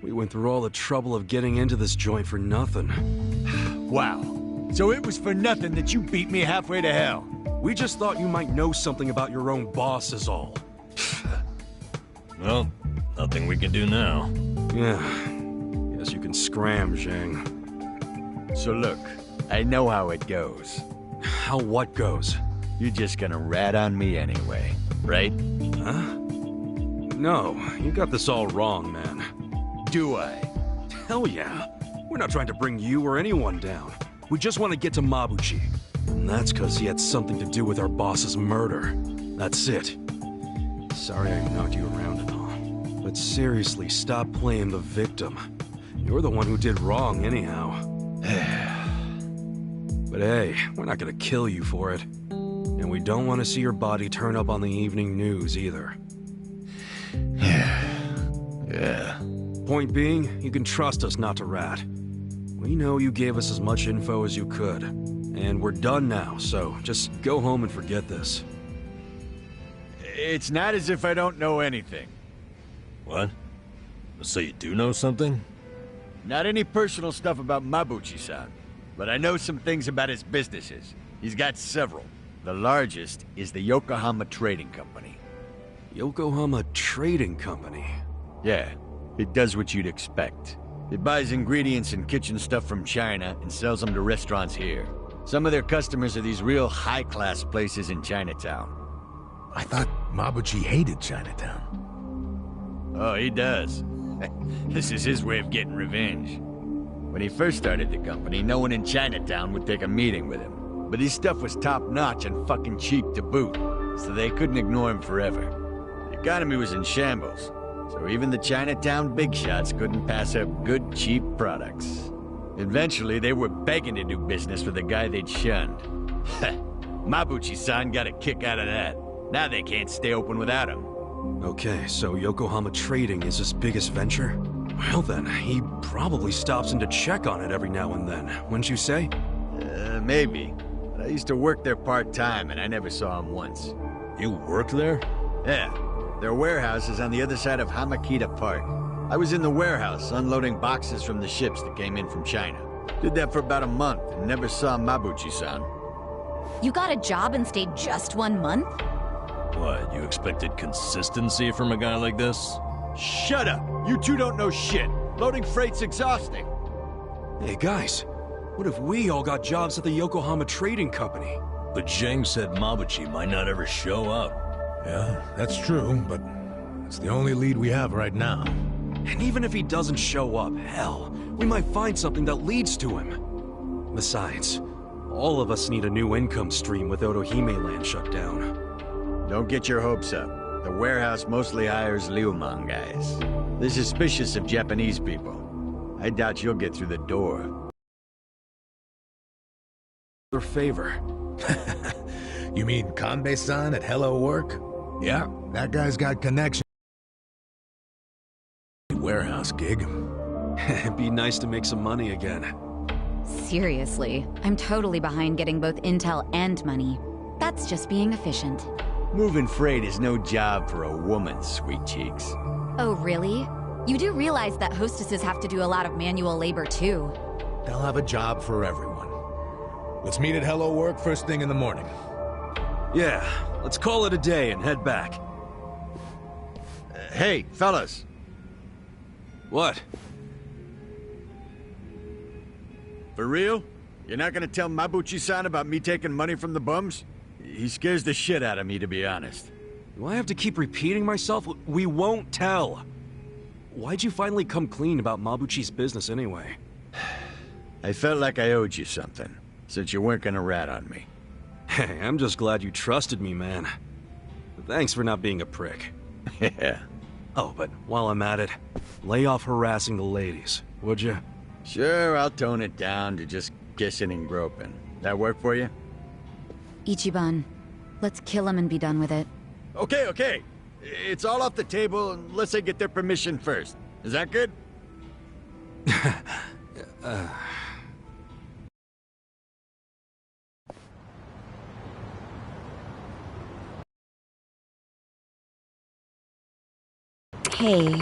We went through all the trouble of getting into this joint for nothing. Wow. So it was for nothing that you beat me halfway to hell. We just thought you might know something about your own boss is all. Well, nothing we can do now. Yeah. Guess you can scram, Zhang. So look, I know how it goes. How what goes? You're just gonna rat on me anyway, right? Huh? No, you got this all wrong, man. Do I? Hell yeah. We're not trying to bring you or anyone down. We just want to get to Mabuchi. And that's because he had something to do with our boss's murder. That's it. Sorry I knocked you around and all. But seriously, stop playing the victim. You're the one who did wrong anyhow. But hey, we're not gonna kill you for it. And we don't want to see your body turn up on the evening news either. Yeah. Point being, you can trust us not to rat. We know you gave us as much info as you could. And we're done now, so just go home and forget this. It's not as if I don't know anything. What? So you do know something? Not any personal stuff about Mabuchi-san, but I know some things about his businesses. He's got several. The largest is the Yokohama Trading Company. Yokohama Trading Company? Yeah, it does what you'd expect. It buys ingredients and kitchen stuff from China and sells them to restaurants here. Some of their customers are these real high-class places in Chinatown. I thought Mabuchi hated Chinatown. Oh, he does. This is his way of getting revenge. When he first started the company, no one in Chinatown would take a meeting with him. But his stuff was top-notch and fucking cheap to boot, so they couldn't ignore him forever. The economy was in shambles, so even the Chinatown big shots couldn't pass up good, cheap products. Eventually, they were begging to do business with the guy they'd shunned. Mabuchi-san got a kick out of that. Now they can't stay open without him. Okay, so Yokohama Trading is his biggest venture? Well then, he probably stops in to check on it every now and then, wouldn't you say? Maybe. But I used to work there part-time, and I never saw him once. You work there? Yeah. Their warehouse is on the other side of Hamakita Park. I was in the warehouse, unloading boxes from the ships that came in from China. Did that for about a month, and never saw Mabuchi-san. You got a job and stayed just 1 month? What, you expected consistency from a guy like this? Shut up! You two don't know shit! Loading freight's exhausting! Hey guys, what if we all got jobs at the Yokohama Trading Company? But Zheng said Mabuchi might not ever show up. Yeah, that's true, but it's the only lead we have right now. And even if he doesn't show up, hell, we might find something that leads to him. Besides, all of us need a new income stream with Otohime Land shut down. Don't get your hopes up. The warehouse mostly hires Liumang guys. They're suspicious of Japanese people. I doubt you'll get through the door. Their favor. You mean Kanbei-san at Hello Work? Yeah, that guy's got connection. Warehouse gig. It'd be nice to make some money again. Seriously, I'm totally behind getting both intel and money. That's just being efficient. Moving freight is no job for a woman, sweet cheeks. Oh, really? You do realize that hostesses have to do a lot of manual labor, too. They'll have a job for everyone. Let's meet at Hello Work first thing in the morning. Yeah, let's call it a day and head back. Hey, fellas. What? For real? You're not gonna tell Mabuchi-san about me taking money from the bums? He scares the shit out of me, to be honest. Do I have to keep repeating myself? We won't tell. Why'd you finally come clean about Mabuchi's business anyway? I felt like I owed you something, since you weren't gonna rat on me. Hey, I'm just glad you trusted me, man. Thanks for not being a prick. Yeah. Oh, but while I'm at it, lay off harassing the ladies, would you? Sure, I'll tone it down to just kissing and groping. That work for you? Ichiban, let's kill him and be done with it. Okay. It's all off the table unless I get their permission first. Is that good? Hey.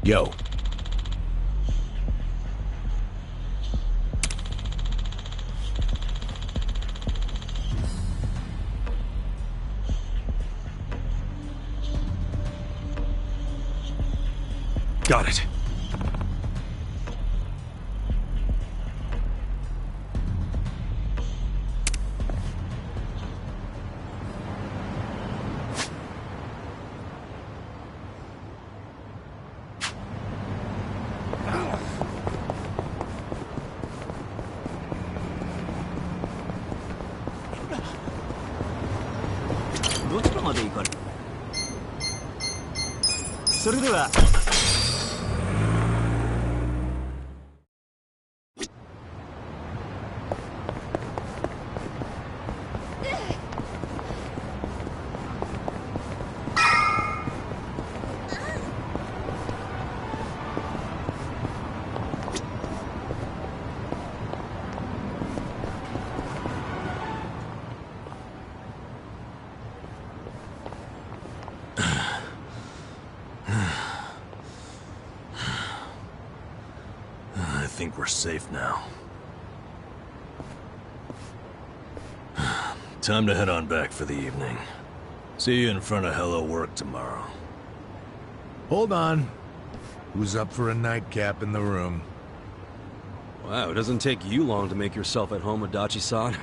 Yo. Got it. I think we're safe now. Time to head on back for the evening. See you in front of Hello Work tomorrow. Hold on. Who's up for a nightcap in the room? Wow, it doesn't take you long to make yourself at home, Adachi-san.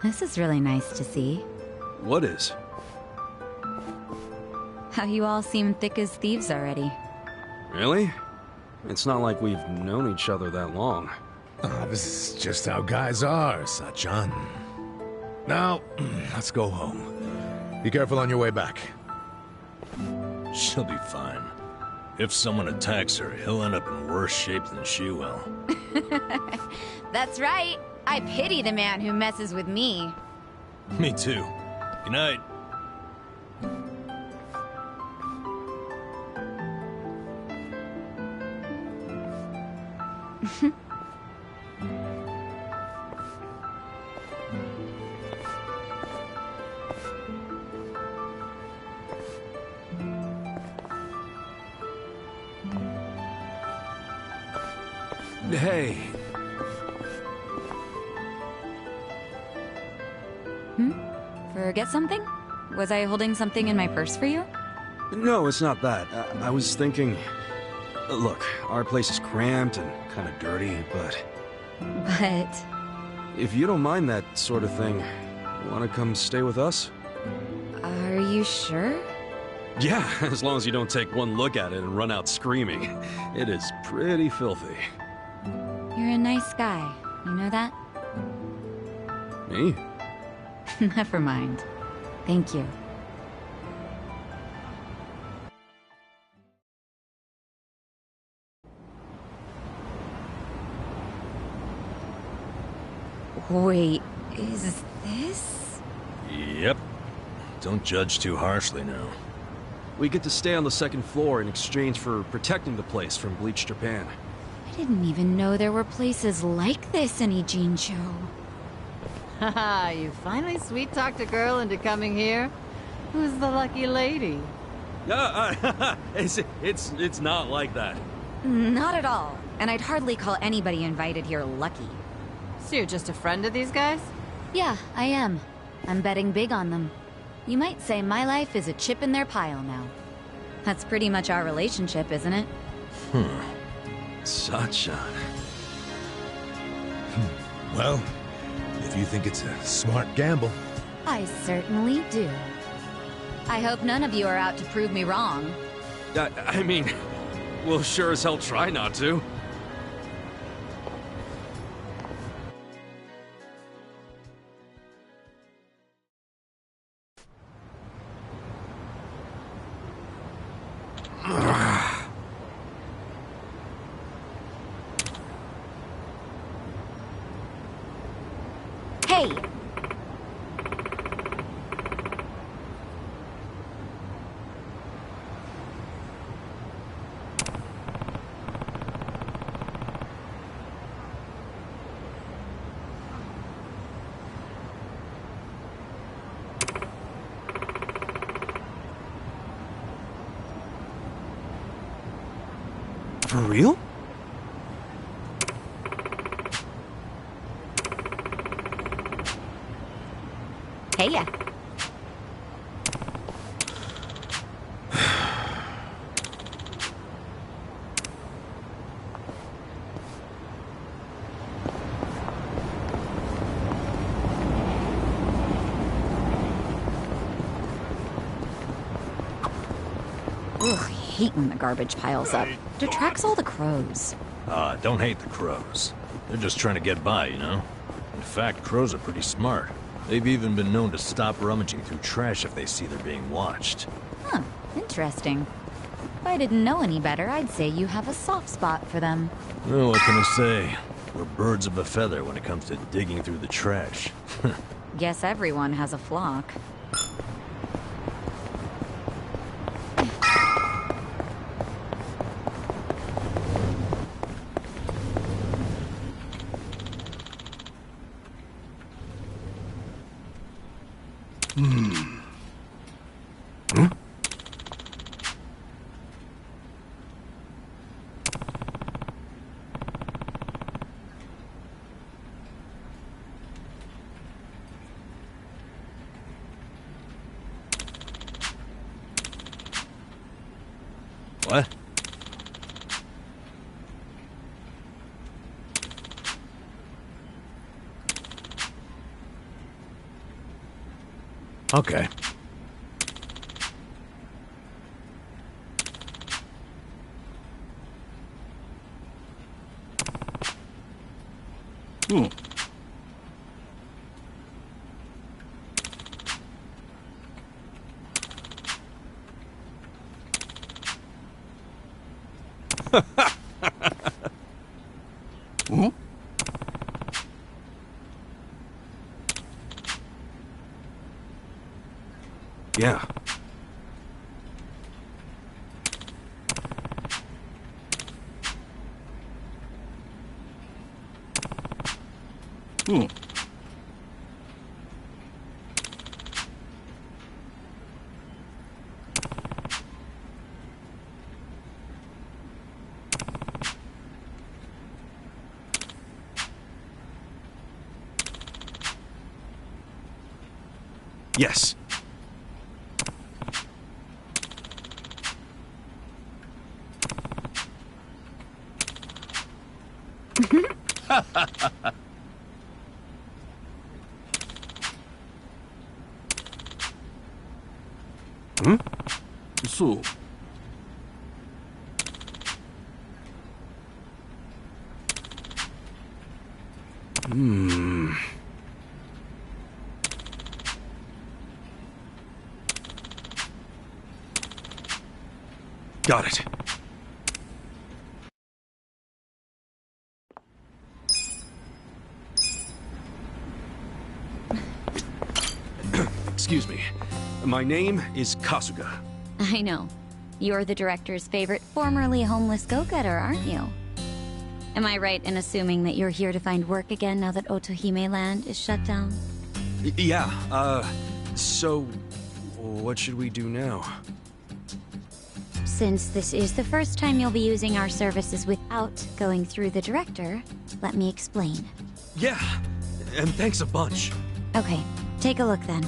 This is really nice to see. What is? How you all seem thick as thieves already. Really? It's not like we've known each other that long. Ah, this is just how guys are, Sachan. Now, let's go home. Be careful on your way back. She'll be fine. If someone attacks her, he'll end up in worse shape than she will. That's right. I pity the man who messes with me. Me too. Good night. Hey. Forget something? Was I holding something in my purse for you? No, it's not that. I was thinking... Look, our place is cramped and kind of dirty, but... But... If you don't mind that sort of thing, want to come stay with us? Are you sure? Yeah, as long as you don't take one look at it and run out screaming. It is pretty filthy. You're a nice guy. You know that? Me? Never mind. Thank you. Wait, is this? Yep. Don't judge too harshly now. We get to stay on the second floor in exchange for protecting the place from Bleach Japan. I didn't even know there were places like this in Ijincho. Haha, you finally sweet-talked a girl into coming here? Who's the lucky lady? It's not like that. Not at all. And I'd hardly call anybody invited here lucky. So you're just a friend of these guys? Yeah, I am. I'm betting big on them. You might say my life is a chip in their pile now. That's pretty much our relationship, isn't it? Sachan. Well, if you think it's a smart gamble. I certainly do. I hope none of you are out to prove me wrong. I mean, we'll sure as hell try not to. Hey! For real? Heya. Ugh, I hate when the garbage piles up. Detracts all the crows. Don't hate the crows. They're just trying to get by, you know? In fact, crows are pretty smart. They've even been known to stop rummaging through trash if they see they're being watched. Huh, interesting. If I didn't know any better, I'd say you have a soft spot for them. Well, what can I say? We're birds of a feather when it comes to digging through the trash. Guess everyone has a flock. What? Okay. Yeah. Yes. Hmm? So. Hmm. Got it. Excuse me. My name is Kasuga. I know. You're the director's favorite formerly homeless go-getter, aren't you? Am I right in assuming that you're here to find work again now that Otohime Land is shut down? Yeah, so what should we do now? Since this is the first time you'll be using our services without going through the director, let me explain. Yeah, and thanks a bunch. Okay, take a look then.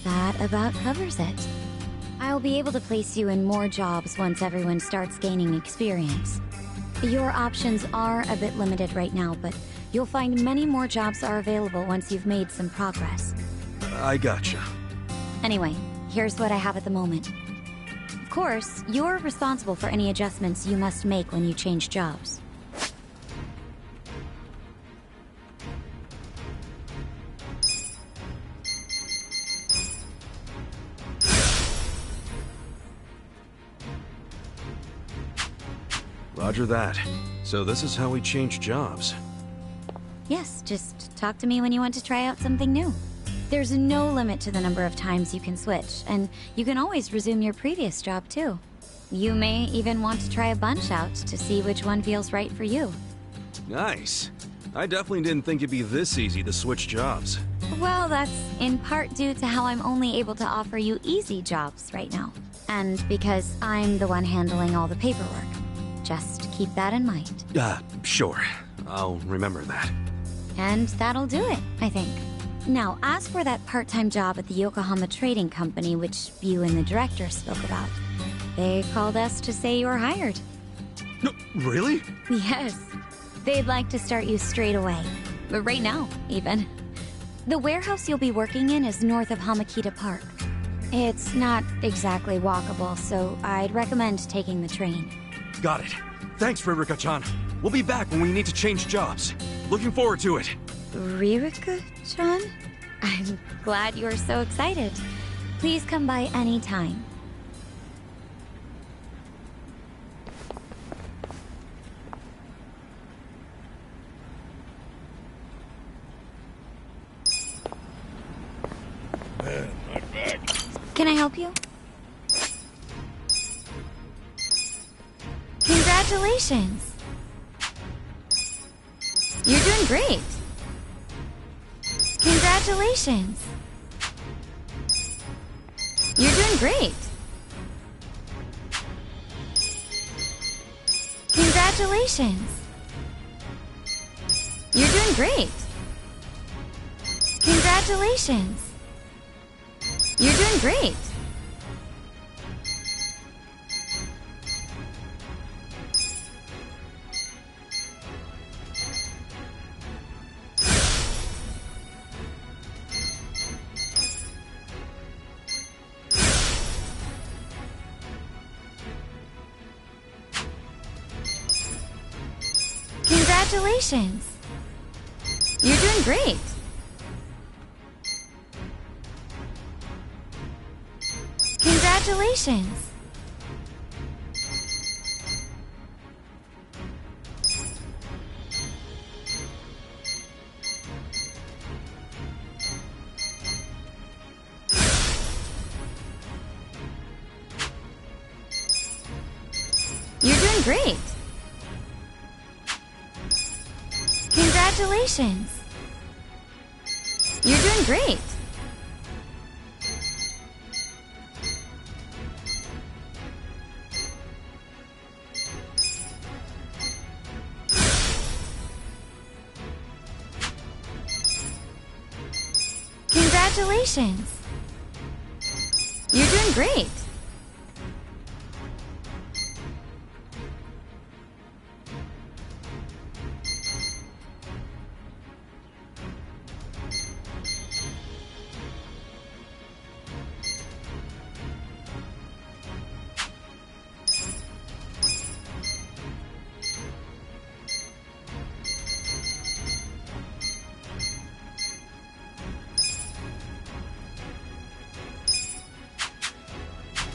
That about covers it. I'll be able to place you in more jobs once everyone starts gaining experience. Your options are a bit limited right now, but you'll find many more jobs are available once you've made some progress. I gotcha. Anyway, here's what I have at the moment. Of course, you're responsible for any adjustments you must make when you change jobs. Roger that. So this is how we change jobs. Yes, just talk to me when you want to try out something new. There's no limit to the number of times you can switch, and you can always resume your previous job too. You may even want to try a bunch out to see which one feels right for you. Nice. I definitely didn't think it'd be this easy to switch jobs. Well, that's in part due to how I'm only able to offer you easy jobs right now. And because I'm the one handling all the paperwork. Just keep that in mind. Sure. I'll remember that. And that'll do it, I think. Now, as for that part-time job at the Yokohama Trading Company, which you and the director spoke about, they called us to say you're hired. No, really? Yes. They'd like to start you straight away. But right now, even. The warehouse you'll be working in is north of Hamakita Park. It's not exactly walkable, so I'd recommend taking the train. Got it. Thanks, Ririka-chan. We'll be back when we need to change jobs. Looking forward to it. Ririka-chan? I'm glad you're so excited. Please come by any time. Man, my back. Can I help you? Congratulations! You're doing great! Congratulations! You're doing great! Congratulations! You're doing great! Congratulations! You're doing great! Congratulations! You're doing great! Congratulations! You're doing great! Congratulations! You're doing great! Congratulations! You're doing great!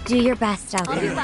Do your best out there.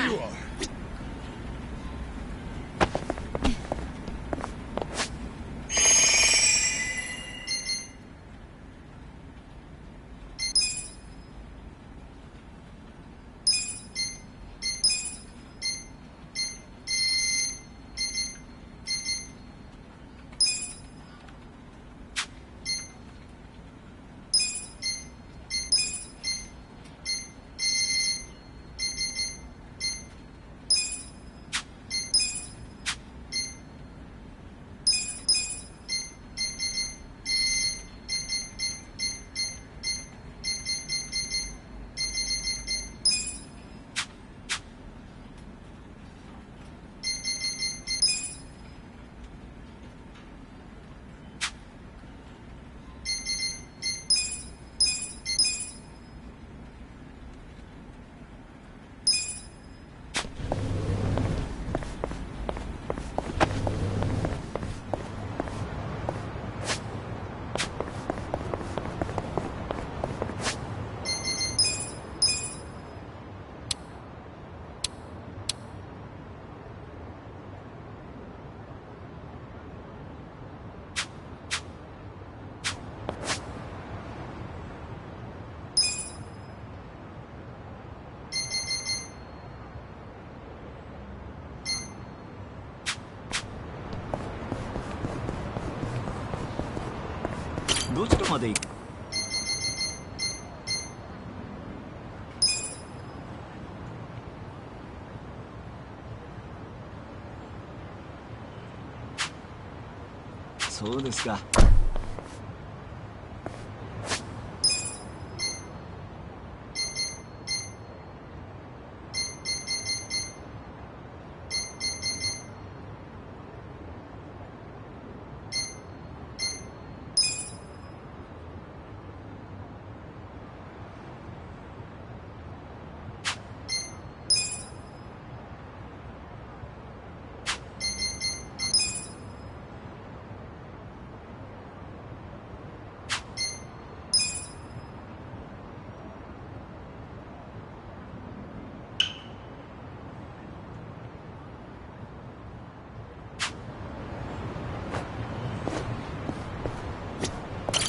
そうですか。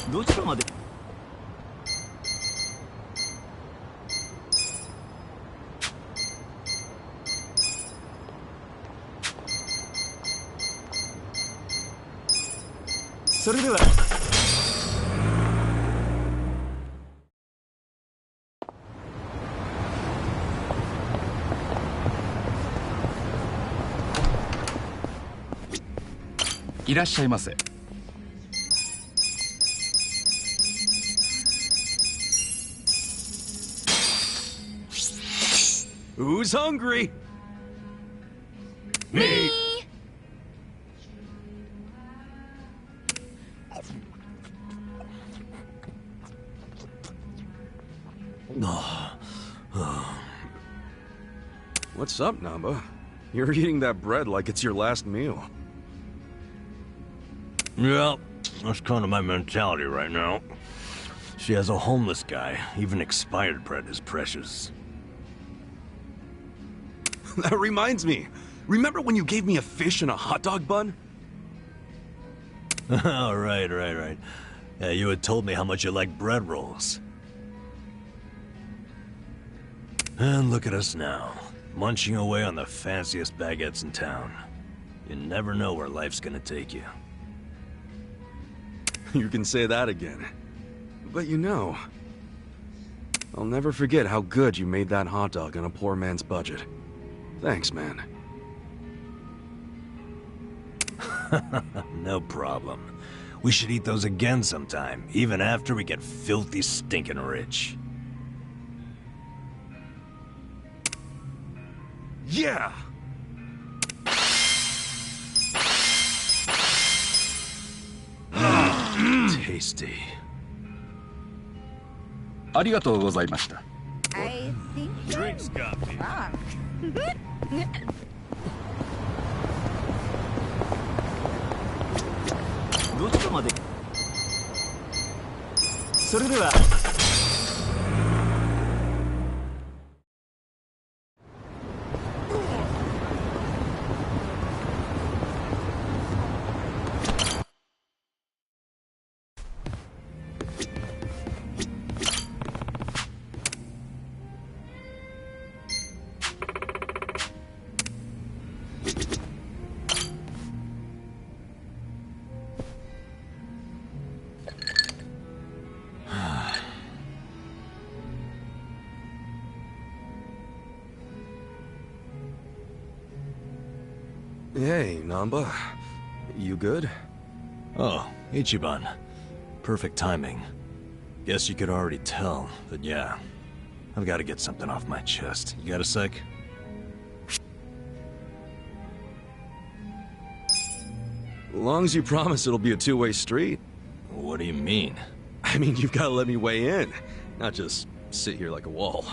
どちらまで。それでは。いらっしゃいませ。Who's hungry? Me! What's up, Namba? You're eating that bread like it's your last meal. Yeah, that's kind of my mentality right now. She has a homeless guy. Even expired bread is precious. That reminds me. Remember when you gave me a fish and a hot dog bun? Oh, right. Yeah, you had told me how much you like bread rolls. And look at us now, munching away on the fanciest baguettes in town. You never know where life's gonna take you. You can say that again. But you know, I'll never forget how good you made that hot dog on a poor man's budget. Thanks, man. No problem. We should eat those again sometime, even after we get filthy stinking rich. Yeah! Tasty. ありがとうございました。 I think Drinks got me. wrong. どちらまでそれでは Hey, Namba. You good? Oh, Ichiban. Perfect timing. Guess you could already tell, but yeah. I've got to get something off my chest. You got a sec? Long as you promise it'll be a two-way street. What do you mean? I mean, you've got to let me weigh in, not just sit here like a wall.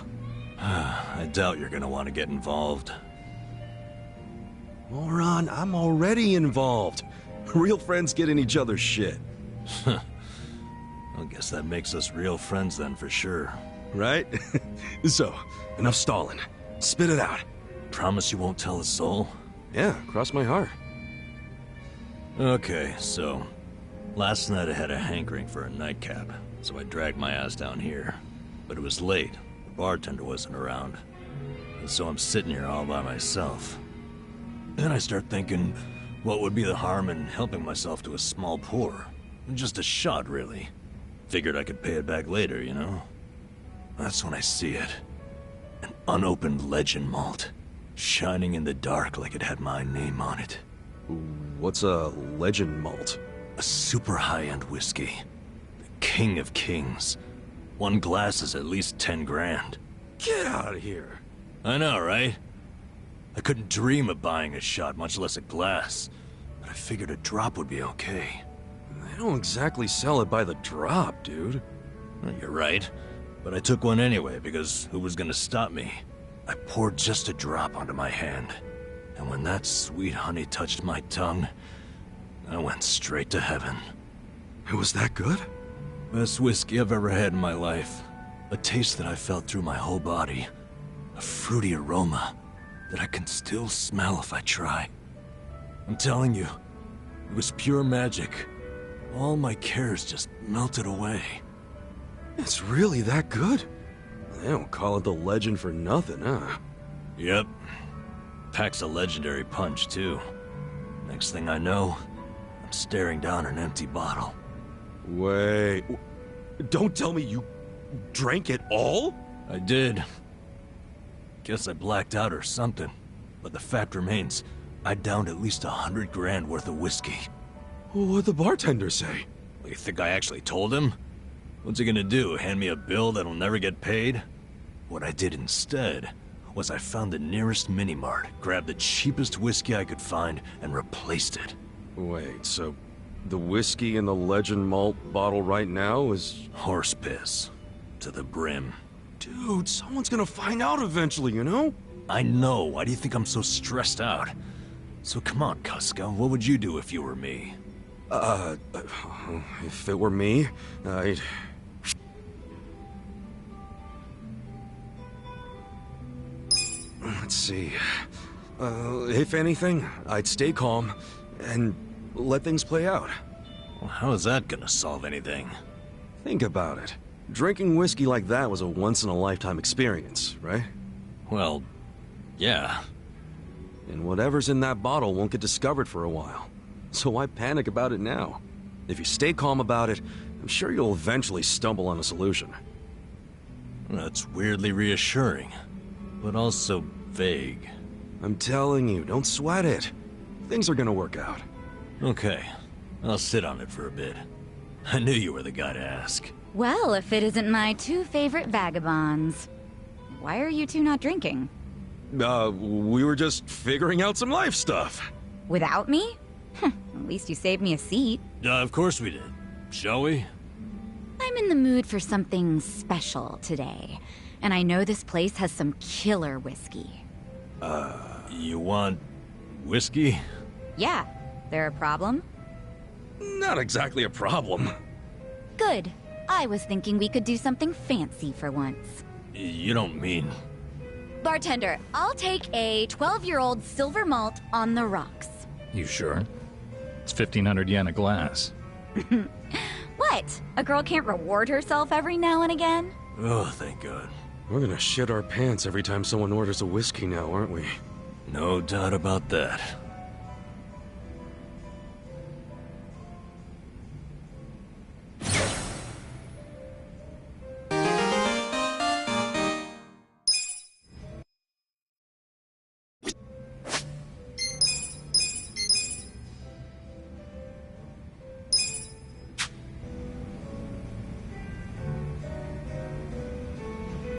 I doubt you're gonna want to get involved. Moron, I'm already involved. Real friends get in each other's shit. I guess that makes us real friends then for sure. Right? So, enough stalling. Spit it out. Promise you won't tell a soul? Yeah, cross my heart. Okay, so... Last night I had a hankering for a nightcap, so I dragged my ass down here. But it was late. The bartender wasn't around. And so I'm sitting here all by myself. Then I start thinking, what would be the harm in helping myself to a small pour? Just a shot, really. Figured I could pay it back later, you know? That's when I see it. An unopened legend malt. Shining in the dark like it had my name on it. What's a legend malt? A super high-end whiskey. The king of kings. One glass is at least 10 grand. Get out of here. I know, right? I couldn't dream of buying a shot, much less a glass. But I figured a drop would be okay. They don't exactly sell it by the drop, dude. Well, you're right. But I took one anyway, because who was gonna stop me? I poured just a drop onto my hand. And when that sweet honey touched my tongue, I went straight to heaven. It was that good? Best whiskey I've ever had in my life. A taste that I felt through my whole body. A fruity aroma that I can still smell if I try. I'm telling you, it was pure magic. All my cares just melted away. It's really that good? They don't call it the legend for nothing, huh? Yep. Packs a legendary punch, too. Next thing I know, I'm staring down an empty bottle. Wait... Don't tell me you drank it all? I did. Guess I blacked out or something. But the fact remains, I downed at least 100 grand worth of whiskey. What'd the bartender say? You think I actually told him? What's he gonna do, hand me a bill that'll never get paid? What I did instead was I found the nearest mini-mart, grabbed the cheapest whiskey I could find, and replaced it. Wait, so the whiskey in the legend malt bottle right now is... horse piss. To the brim. Dude, someone's gonna find out eventually, you know? I know. Why do you think I'm so stressed out? So come on, Casca, what would you do if you were me? If it were me, I'd... Let's see. If anything, I'd stay calm and let things play out. Well, how is that gonna solve anything? Think about it. Drinking whiskey like that was a once-in-a-lifetime experience, right? Well, yeah. And whatever's in that bottle won't get discovered for a while. So why panic about it now? If you stay calm about it, I'm sure you'll eventually stumble on a solution. That's weirdly reassuring, but also vague. I'm telling you, don't sweat it. Things are gonna work out. Okay, I'll sit on it for a bit. I knew you were the guy to ask. Well, if it isn't my two favorite vagabonds. Why are you two not drinking? We were just figuring out some life stuff. Without me? At least you saved me a seat. Of course we did. Shall we? I'm in the mood for something special today. And I know this place has some killer whiskey. You want whiskey? Yeah. There a problem? Not exactly a problem. Good. I was thinking we could do something fancy for once. You don't mean... Bartender, I'll take a 12-year-old silver malt on the rocks. You sure? It's 1,500 yen a glass. What? A girl can't reward herself every now and again? Oh, thank God. We're gonna shit our pants every time someone orders a whiskey now, aren't we? No doubt about that.